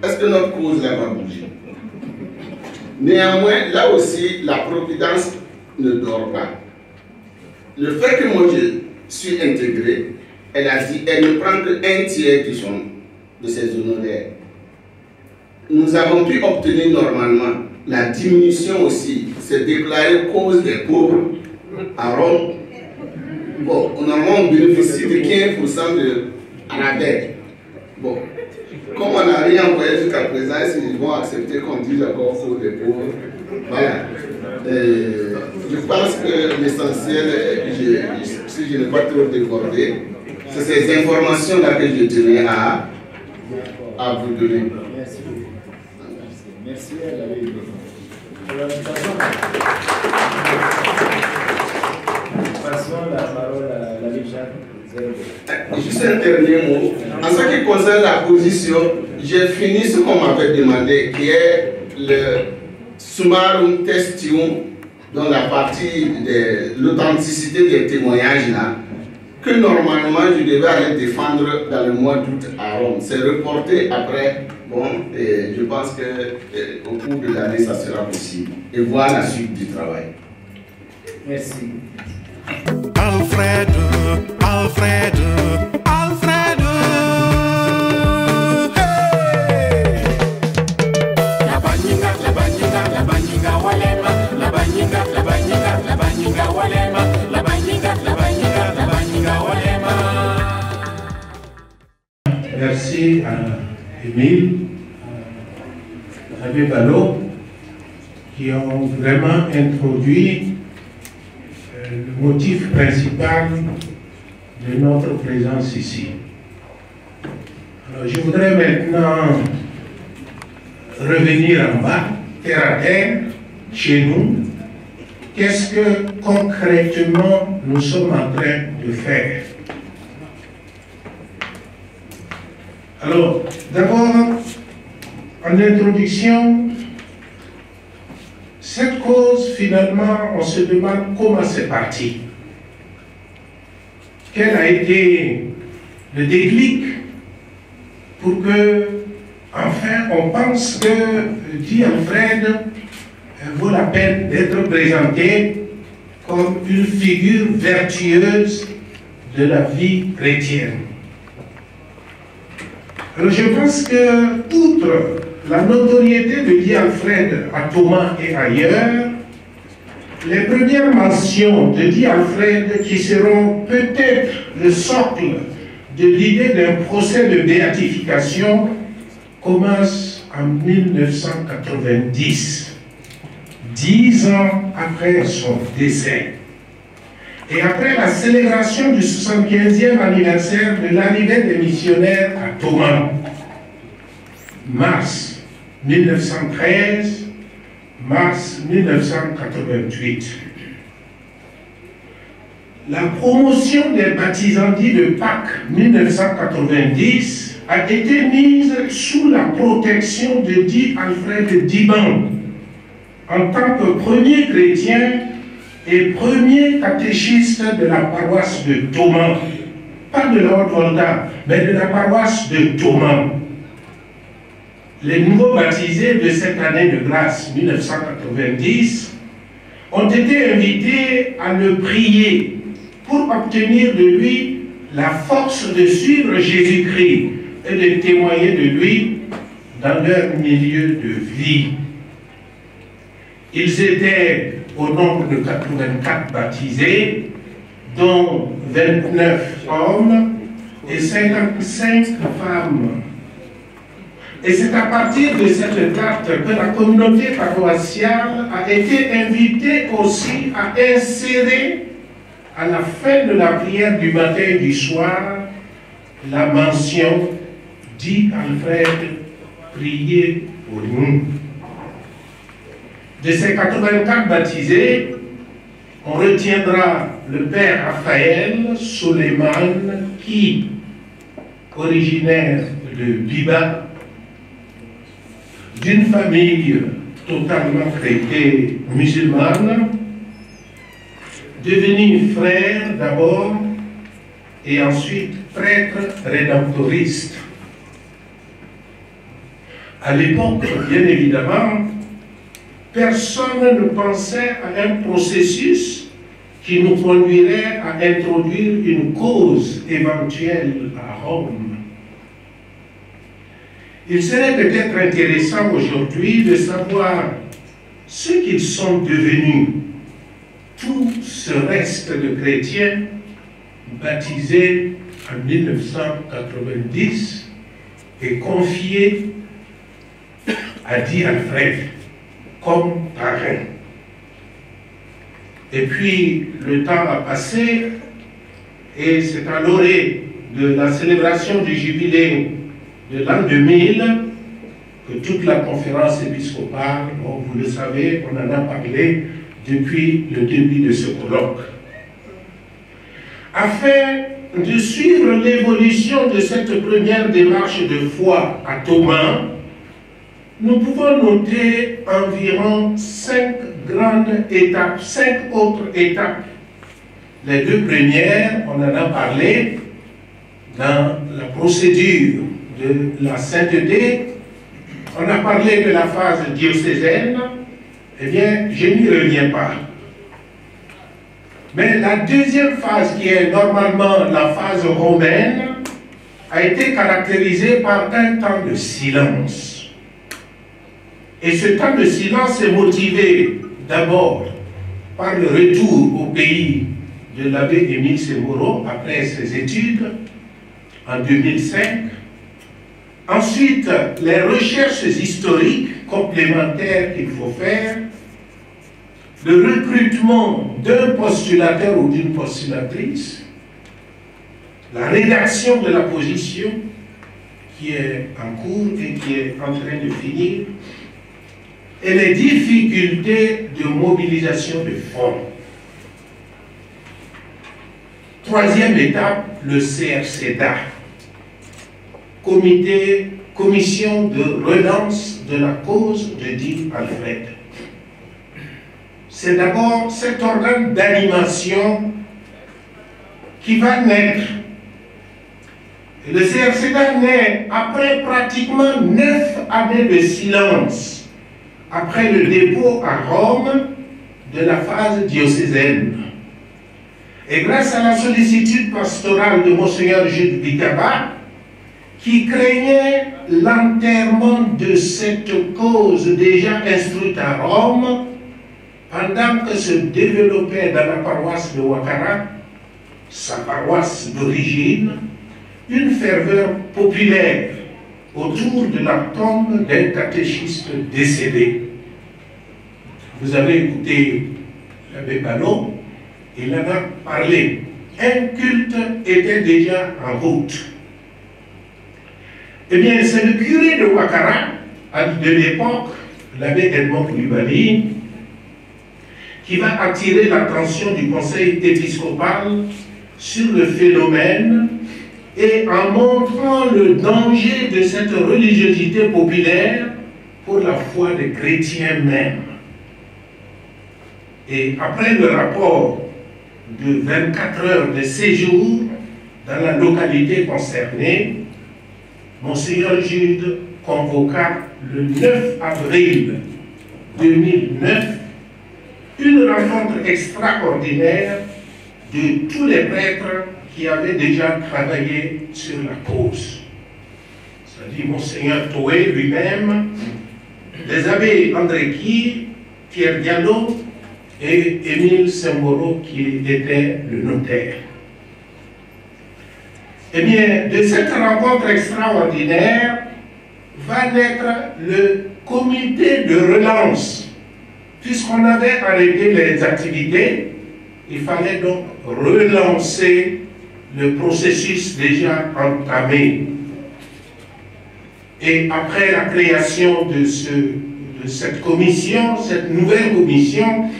est-ce que notre cause là va bouger? Néanmoins, là aussi, la providence ne dort pas. Le fait que moi je suis intégré, elle a dit, elle ne prend que 1/3 de ses honoraires. Nous avons pu obtenir normalement la diminution aussi, c'est déclaré cause des pauvres à Rome. Bon, normalement on bénéficie de 15% de rabais. Bon, comme on n'a rien envoyé jusqu'à présent, ils vont accepter qu'on dise encore cause des pauvres. Voilà. Je pense que l'essentiel, si je n'ai pas trop débordé, c'est ces informations-là que je tenais à vous donner. Merci. Merci à la Passons la parole à l'abbé Jacques. Juste un dernier mot. En ce qui concerne la position, j'ai fini ce qu'on m'avait demandé, qui est le summarum testium, dans la partie de l'authenticité des témoignages là, que normalement je devais aller défendre dans le mois d'août à Rome. C'est reporté après. Bon, et je pense qu'au cours de l'année, ça sera possible. Et voir la suite du travail. Merci. Alfred, Alfred, Alfred. Hey! La baninga, la baninga, la baninga walema. La baninga, la baninga, la baninga walema. La baninga, la baninga, la baninga walema. Merci à Émile, l'abbé Ballot, qui ont vraiment introduit le motif principal de notre présence ici. Alors, je voudrais maintenant revenir en bas, terre à terre, chez nous. Qu'est-ce que concrètement nous sommes en train de faire? Alors, d'abord, en introduction, cette cause, finalement, on se demande comment c'est parti. Quel a été le déclic pour que, enfin, on pense que dit Alfred vaut la peine d'être présenté comme une figure vertueuse de la vie chrétienne. Alors je pense que, outre la notoriété de Guy Alfred à Thomas et ailleurs, les premières mentions de Guy Alfred qui seront peut-être le socle de l'idée d'un procès de béatification commencent en 1990, 10 ans après son décès. Et après la célébration du 75e anniversaire de l'arrivée des missionnaires à Thomas, mars 1913, mars 1988. La promotion des baptisants dits de Pâques 1990 a été mise sous la protection de dit Alfred Diban en tant que premier chrétien et premier catéchiste de la paroisse de Thomas, pas de la Haute-Volta, mais de la paroisse de Thomas. Les nouveaux baptisés de cette année de grâce 1990 ont été invités à le prier pour obtenir de lui la force de suivre Jésus-Christ et de témoigner de lui dans leur milieu de vie. Ils étaient au nombre de 84 baptisés, dont 29 hommes et 55 femmes. Et c'est à partir de cette date que la communauté paroissiale a été invitée aussi à insérer à la fin de la prière du matin et du soir la mention « Dit Alfred, priez pour nous ». De ces 84 baptisés, on retiendra le père Raphaël Soleiman qui, originaire de Biba, d'une famille totalement chrétienne musulmane, devenu frère d'abord et ensuite prêtre rédemptoriste. À l'époque, bien évidemment, personne ne pensait à un processus qui nous conduirait à introduire une cause éventuelle à Rome. Il serait peut-être intéressant aujourd'hui de savoir ce qu'ils sont devenus, tout ce reste de chrétiens baptisés en 1990 et confiés à dit Alfred comme parrain. Et puis le temps a passé et c'est à l'orée de la célébration du jubilé de l'an 2000 que toute la conférence épiscopale, bon, vous le savez, on en a parlé depuis le début de ce colloque. Afin de suivre l'évolution de cette première démarche de foi à Thomas, nous pouvons noter environ 5 grandes étapes, 5 autres étapes. Les deux premières, on en a parlé dans la procédure de la sainteté. On a parlé de la phase diocésaine. Eh bien, je n'y reviens pas. Mais la deuxième phase, qui est normalement la phase romaine, a été caractérisée par un temps de silence. Et ce temps de silence est motivé d'abord par le retour au pays de l'abbé Émile Semoro après ses études en 2005. Ensuite, les recherches historiques complémentaires qu'il faut faire, le recrutement d'un postulateur ou d'une postulatrice, la rédaction de la position qui est en cours et qui est en train de finir, et les difficultés de mobilisation de fonds. Troisième étape, le CRCDA, Commission de relance de la cause de dit Alfred. C'est d'abord cet organe d'animation qui va naître. Et le CRCDA naît après pratiquement 9 années de silence, après le dépôt à Rome de la phase diocésaine. Et grâce à la sollicitude pastorale de Monseigneur Jules Bicaba, qui craignait l'enterrement de cette cause déjà instruite à Rome, pendant que se développait dans la paroisse de Ouattara, sa paroisse d'origine, une ferveur populaire autour de la tombe d'un catéchiste décédé. Vous avez écouté l'abbé Ballot, il en a parlé. Un culte était déjà en route. Eh bien, c'est le curé de Ouattara de l'époque, l'abbé Edmond Coulibaly, qui va attirer l'attention du conseil épiscopal sur le phénomène et en montrant le danger de cette religiosité populaire pour la foi des chrétiens même. Et après le rapport de 24 heures de séjour dans la localité concernée, Monseigneur Jude convoqua le 9 avril 2009 une rencontre extraordinaire de tous les prêtres qui avaient déjà travaillé sur la cause. C'est-à-dire Monseigneur Toé lui-même, les abbés André Kir, Pierre Diallo et Émile Semboro qui était le notaire. Eh bien, de cette rencontre extraordinaire va naître le comité de relance. Puisqu'on avait arrêté les activités, il fallait donc relancer le processus déjà entamé. Et après la création de cette commission, cette nouvelle commission,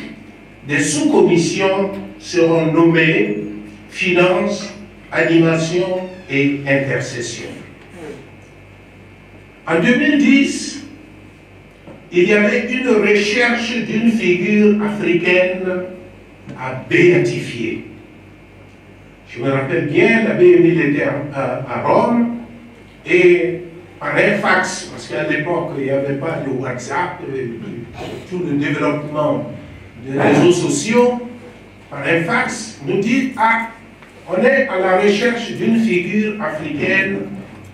des sous-commissions seront nommées finances, animation et intercession. En 2010, il y avait une recherche d'une figure africaine à béatifier. Je me rappelle bien, l'abbé Émile était à Rome et par un fax, parce qu'à l'époque il n'y avait pas de WhatsApp, tout le développement des réseaux sociaux, par un fax, nous dit ah, on est à la recherche d'une figure africaine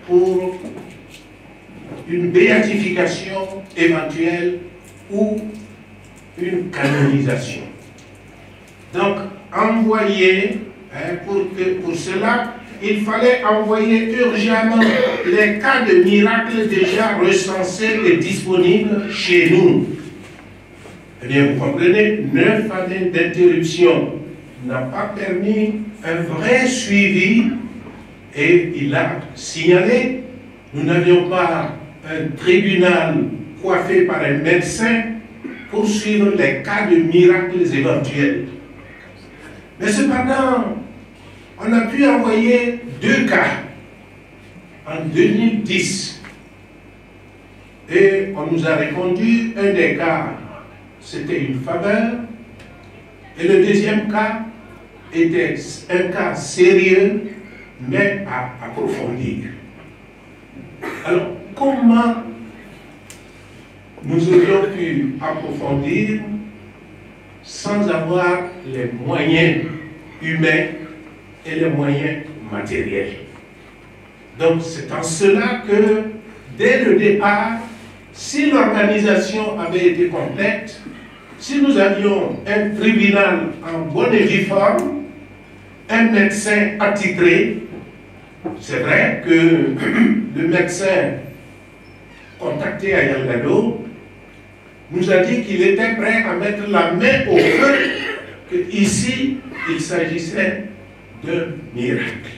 pour une béatification éventuelle ou une canonisation. Donc, envoyer, pour cela, il fallait envoyer urgemment les cas de miracles déjà recensés et disponibles chez nous. Eh bien, vous comprenez, 9 années d'interruption n'a pas permis un vrai suivi et il a signalé, nous n'avions pas un tribunal coiffé par un médecin pour suivre les cas de miracles éventuels. Mais cependant, on a pu envoyer 2 cas en 2010. Et on nous a répondu, un des cas, c'était une faveur, et le deuxième cas était un cas sérieux, mais à approfondir. Alors, comment nous aurions pu approfondir sans avoir les moyens humains et les moyens matériels? Donc, c'est en cela que, dès le départ, si l'organisation avait été complète, si nous avions un tribunal en bonne et due forme, un médecin attitré, c'est vrai que le médecin contacté à Yalgado nous a dit qu'il était prêt à mettre la main au feu, qu'ici, il s'agissait d'un miracle.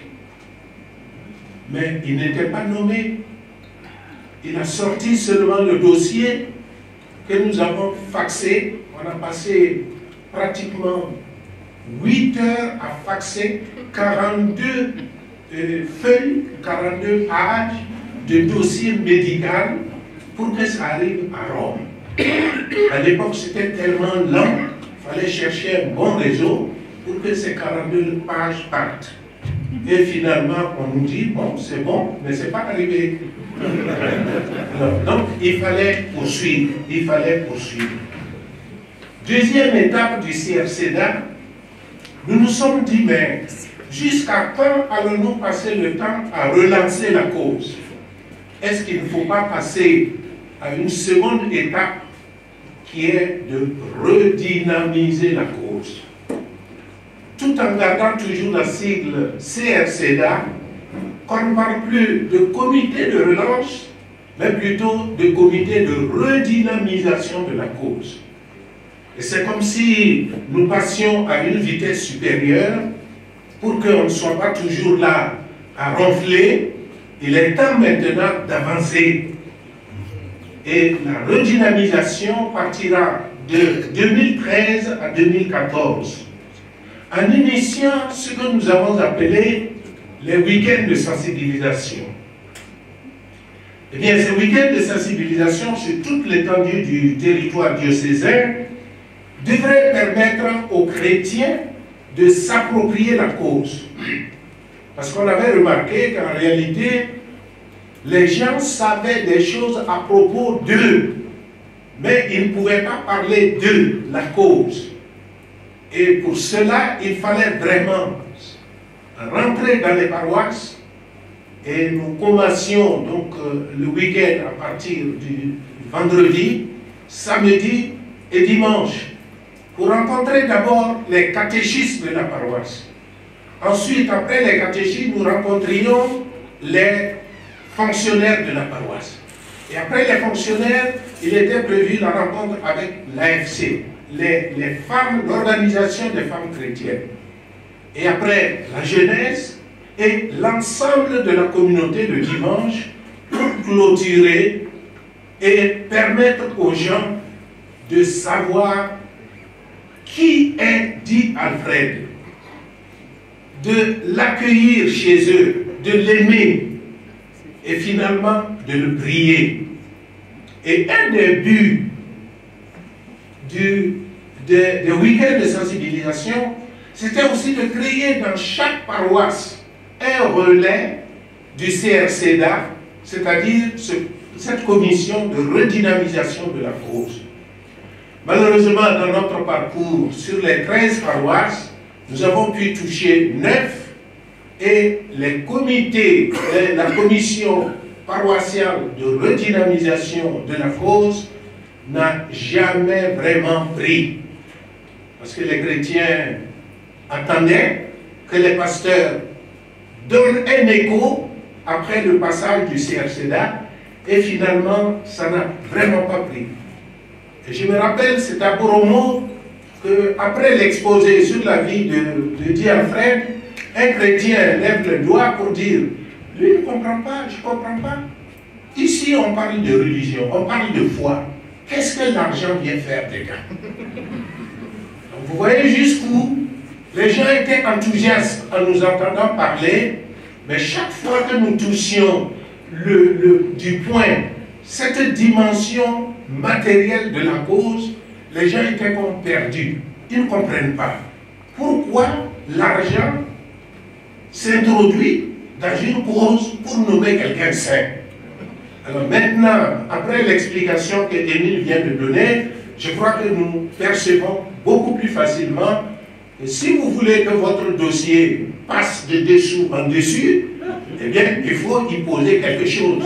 Mais il n'était pas nommé. Il a sorti seulement le dossier que nous avons faxé. On a passé pratiquement 8 heures à faxer 42 feuilles, 42 pages de dossier médical pour que ça arrive à Rome. À l'époque, c'était tellement lent, il fallait chercher un bon réseau pour que ces 42 pages partent. Et finalement, on nous dit, bon, c'est bon, mais ce n'est pas arrivé. Donc, il fallait poursuivre. Deuxième étape du CRCDA, nous nous sommes dit, mais jusqu'à quand allons-nous passer le temps à relancer la cause? Est-ce qu'il ne faut pas passer à une seconde étape qui est de redynamiser la cause? Tout en gardant toujours la sigle CRCDA, qu'on ne parle plus de comité de relance, mais plutôt de comité de redynamisation de la cause. Et c'est comme si nous passions à une vitesse supérieure pour qu'on ne soit pas toujours là à ronfler. Il est temps maintenant d'avancer. Et la redynamisation partira de 2013 à 2014 en initiant ce que nous avons appelé les week-ends de sensibilisation. Eh bien, ces week-ends de sensibilisation sur toute l'étendue du territoire diocésain devraient permettre aux chrétiens de s'approprier la cause. Parce qu'on avait remarqué qu'en réalité, les gens savaient des choses à propos d'eux, mais ils ne pouvaient pas parler de la cause. Et pour cela, il fallait vraiment rentrer dans les paroisses, et nous commencions donc le week-end à partir du vendredi, samedi et dimanche, pour rencontrer d'abord les catéchistes de la paroisse. Ensuite, après les catéchistes, nous rencontrions les fonctionnaires de la paroisse. Et après les fonctionnaires, il était prévu la rencontre avec l'AFC, les femmes, l'organisation des femmes chrétiennes. Et après la jeunesse et l'ensemble de la communauté le dimanche pour clôturer et permettre aux gens de savoir qui est dit Alfred, de l'accueillir chez eux, de l'aimer et finalement de le prier. Et un des buts des week-ends de sensibilisation, c'était aussi de créer dans chaque paroisse un relais du CRCDA, c'est-à-dire cette commission de redynamisation de la cause. Malheureusement, dans notre parcours, sur les 13 paroisses, nous avons pu toucher 9 et les comités, la commission paroissiale de redynamisation de la cause n'a jamais vraiment pris. Parce que les chrétiens attendaient que les pasteurs donnent un écho après le passage du CRCDA et finalement, ça n'a vraiment pas pris. Et je me rappelle, c'est à Boromo qu'après l'exposé sur la vie de Di Alfred, un chrétien lève le doigt pour dire « Lui ne comprend pas, je ne comprends pas. Ici, on parle de religion, on parle de foi. Qu'est-ce que l'argent vient faire des gars ?» Donc vous voyez jusqu'où les gens étaient enthousiastes en nous entendant parler, mais chaque fois que nous touchions du point, cette dimension matérielle de la cause, les gens étaient comme perdus. Ils ne comprennent pas. Pourquoi l'argent s'introduit dans une cause pour nommer quelqu'un saint? Alors maintenant, après l'explication que Émile vient de donner, je crois que nous percevons beaucoup plus facilement que si vous voulez que votre dossier passe de dessous en dessus, eh bien, il faut y poser quelque chose.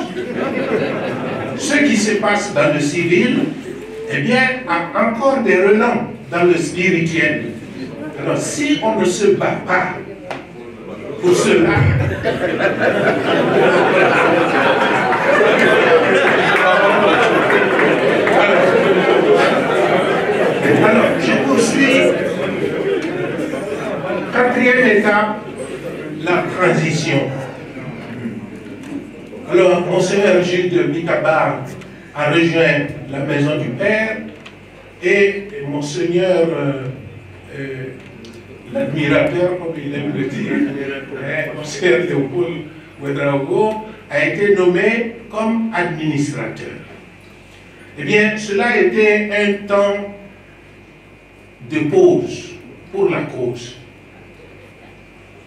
Ce qui se passe dans le civil, eh bien, a encore des relents dans le spirituel. Alors, si on ne se bat pas pour cela, alors, je poursuis. Quatrième étape, la transition. Alors, Monseigneur Jules de Mitabar a rejoint la maison du Père et Monseigneur, l'admirateur, comme il aime le dire, Monseigneur Léopold Ouedraogo, a été nommé comme administrateur. Eh bien, cela a été un temps de pause pour la cause.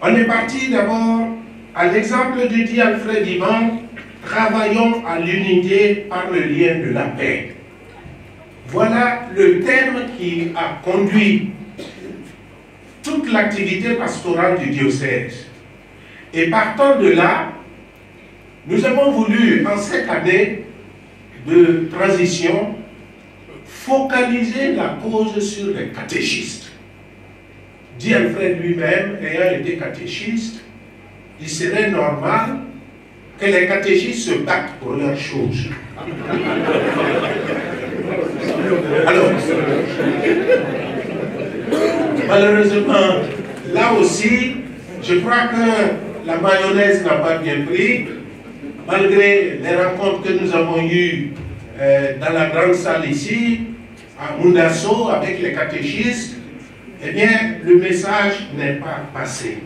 On est parti d'abord à l'exemple de Di Alfred Ivan, travaillons à l'unité par le lien de la paix. Voilà le terme qui a conduit toute l'activité pastorale du diocèse. Et partant de là, nous avons voulu, en cette année de transition, focaliser la cause sur les catéchistes. Di Alfred lui-même, ayant été catéchiste, il serait normal que les catéchistes se battent pour leurs choses. Alors, malheureusement, là aussi, je crois que la mayonnaise n'a pas bien pris, malgré les rencontres que nous avons eues dans la grande salle ici, à Mundasso, avec les catéchistes, eh bien, le message n'est pas passé.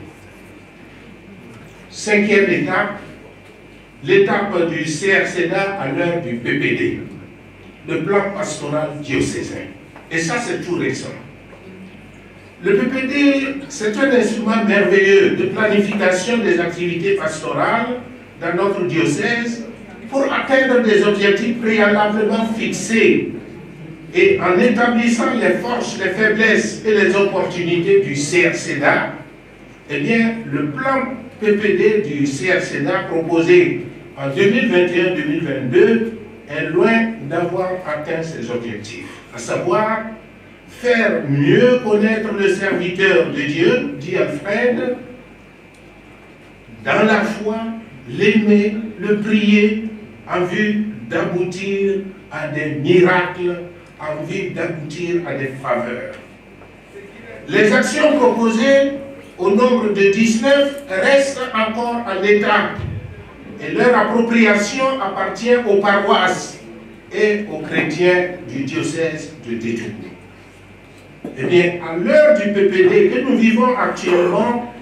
5e étape, l'étape du CRCDA à l'heure du PPD, le plan pastoral diocésain. Et ça, c'est tout récent. Le PPD, c'est un instrument merveilleux de planification des activités pastorales dans notre diocèse pour atteindre des objectifs préalablement fixés et en établissant les forces, les faiblesses et les opportunités du CRCDA, eh bien, le plan PPD du CRCDA proposé en 2021-2022 est loin d'avoir atteint ses objectifs, à savoir faire mieux connaître le serviteur de Dieu, dit Alfred, dans la foi, l'aimer, le prier, en vue d'aboutir à des miracles, en vue d'aboutir à des faveurs. Les actions proposées, au nombre de 19, restent encore en état et leur appropriation appartient aux paroisses et aux chrétiens du diocèse de Détour. Eh bien, à l'heure du PPD que nous vivons actuellement,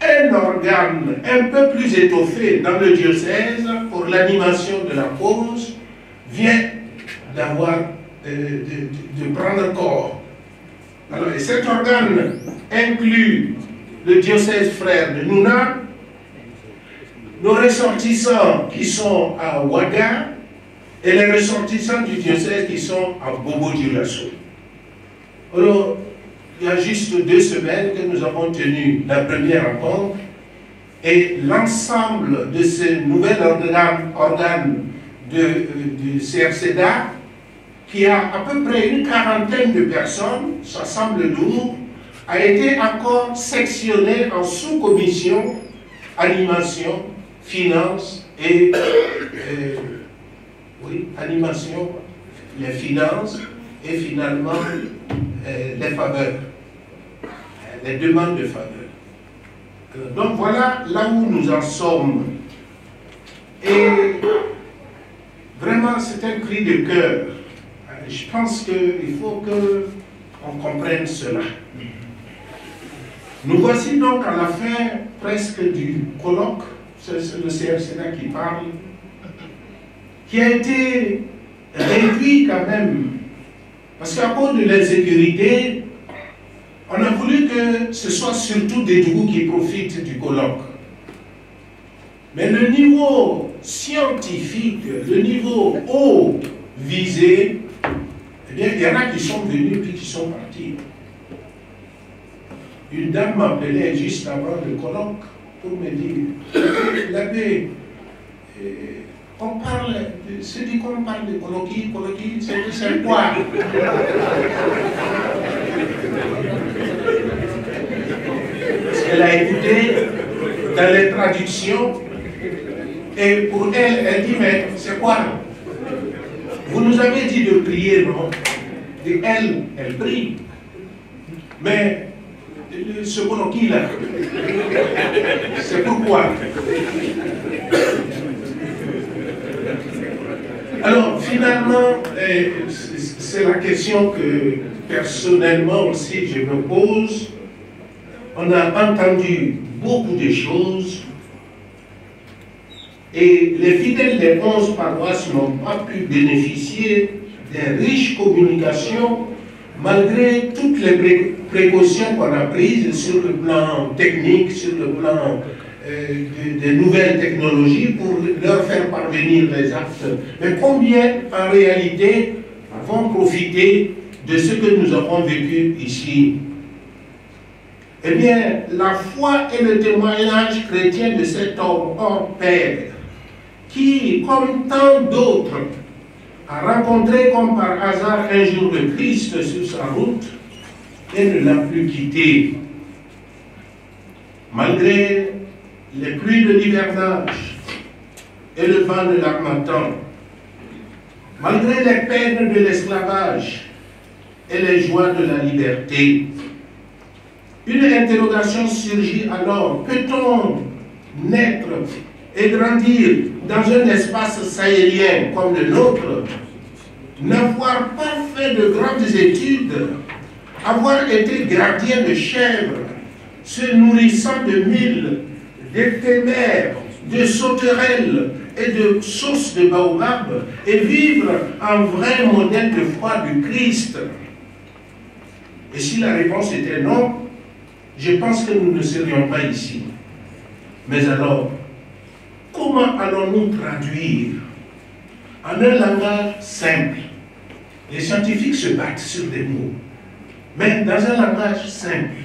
un organe un peu plus étoffé dans le diocèse pour l'animation de la cause vient de prendre corps. Alors, et cet organe inclut le diocèse frère de Nouna, nos ressortissants qui sont à Ouaga et les ressortissants du diocèse qui sont à Bobo-Dioulasso. Alors, il y a juste 2 semaines que nous avons tenu la première rencontre et l'ensemble de ce nouvel organe du CRCDA, qui a à peu près une quarantaine de personnes, ça semble lourd, a été encore sectionné en sous-commissions, animation, finance et animation, les finances et finalement les faveurs, les demandes de faveurs. Donc voilà là où nous en sommes. Et vraiment c'est un cri de cœur. Je pense qu'il faut qu'on comprenne cela. Nous voici donc à la fin presque du colloque, c'est le CRCDA qui parle, qui a été réduit quand même, parce qu'à cause de l'insécurité, on a voulu que ce soit surtout des Détour qui profitent du colloque. Mais le niveau scientifique, le niveau haut visé, eh bien, il y en a qui sont venus puis qui sont partis. Une dame m'appelait juste avant le colloque pour me dire, l'abbé, on parle, c'est dit qu'on parle de colloquie, c'est quoi? Parce qu'elle a écouté dans les traductions, et pour elle, elle dit, mais c'est quoi? Vous nous avez dit de prier, non? Et elle prie. Mais ce colloquie là, c'est pourquoi? Alors finalement, c'est la question que personnellement aussi je me pose. On a entendu beaucoup de choses et les fidèles des 11 paroisses n'ont pas pu bénéficier des riches communications malgré toutes les précautions qu'on a prises sur le plan technique, sur le plan des nouvelles technologies pour leur faire parvenir les actes. Mais combien en réalité vont profiter de ce que nous avons vécu ici? Eh bien, la foi et le témoignage chrétien de cet homme hors pair, qui, comme tant d'autres, a rencontré comme par hasard un jour le Christ sur sa route et ne l'a plus quitté. Malgré les pluies de l'hivernage et le vent de l'harmattan, malgré les peines de l'esclavage et les joies de la liberté, une interrogation surgit alors. Peut-on naître et grandir dans un espace sahélien comme le nôtre n'avoir pas fait de grandes études, avoir été gardien de chèvres, se nourrissant de mil, d'éphémères, de sauterelles et de sauces de baobab, et vivre un vrai modèle de foi du Christ? Et si la réponse était non, je pense que nous ne serions pas ici. Mais alors, comment allons-nous traduire en un langage simple? Les scientifiques se battent sur des mots, mais dans un langage simple,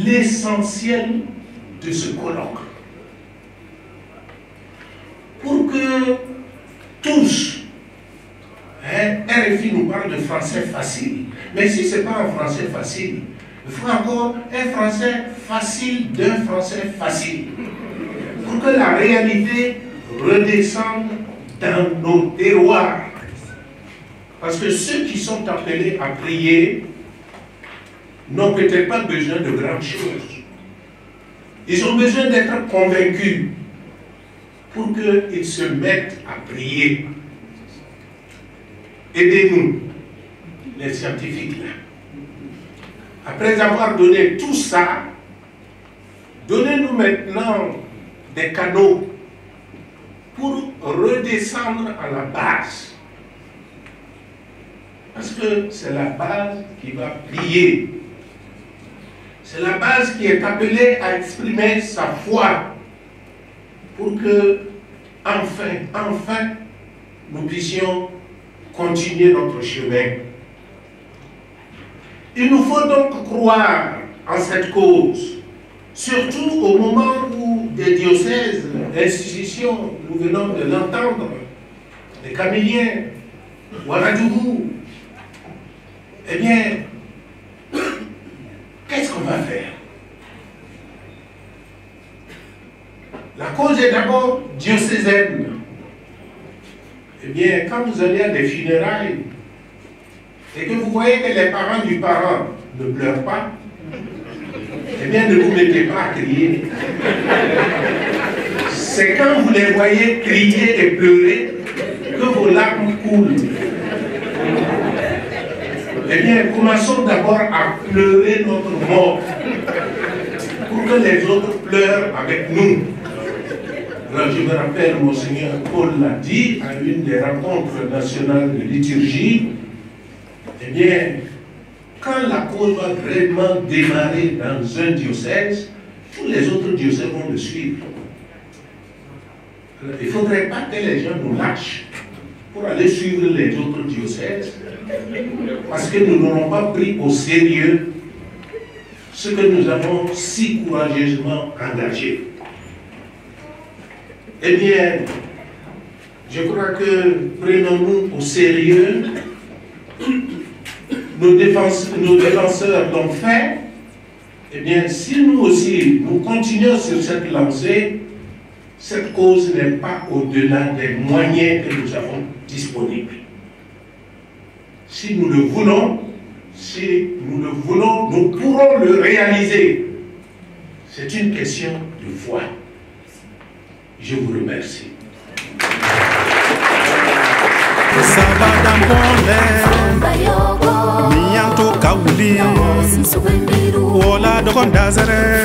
l'essentiel de ce colloque, pour que tous, RFI nous parle de français facile, mais si ce n'est pas un français facile, il faut encore un français facile d'un français facile, pour que la réalité redescende dans nos terroirs. Parce que ceux qui sont appelés à prier n'ont peut-être pas besoin de grandes choses. Ils ont besoin d'être convaincus pour qu'ils se mettent à prier. Aidez-nous, les scientifiques là. Après avoir donné tout ça, donnez-nous maintenant des canaux pour redescendre à la base. Parce que c'est la base qui va prier. C'est la base qui est appelée à exprimer sa foi pour que, enfin, nous puissions continuer notre chemin. Il nous faut donc croire en cette cause, surtout au moment où des diocèses, institutions, nous venons de l'entendre, les Camiliens, Ouagadougou, eh bien, qu'est-ce qu'on va faire? La cause est d'abord diocésaine. Eh bien, quand vous allez à des funérailles et que vous voyez que les parents du parent ne pleurent pas, eh bien, ne vous mettez pas à crier. C'est quand vous les voyez crier et pleurer que vos larmes coulent. Eh bien, commençons d'abord à pleurer notre mort pour que les autres pleurent avec nous. Alors, je me rappelle, Monseigneur Paul l'a dit à une des rencontres nationales de liturgie, eh bien, quand la cause va vraiment démarrer dans un diocèse, tous les autres diocèses vont le suivre. Alors, il ne faudrait pas que les gens nous lâchent pour aller suivre les autres diocèses, parce que nous n'aurons pas pris au sérieux ce que nous avons si courageusement engagé. Eh bien, je crois que prenons-nous au sérieux. Nos défenseurs l'ont fait. Eh bien, si nous aussi, nous continuons sur cette lancée, cette cause n'est pas au-delà des moyens que nous avons disponibles. Si nous le voulons, nous pourrons le réaliser. C'est une question de foi. Je vous remercie. Miyanto kawuli, wola dokondazare.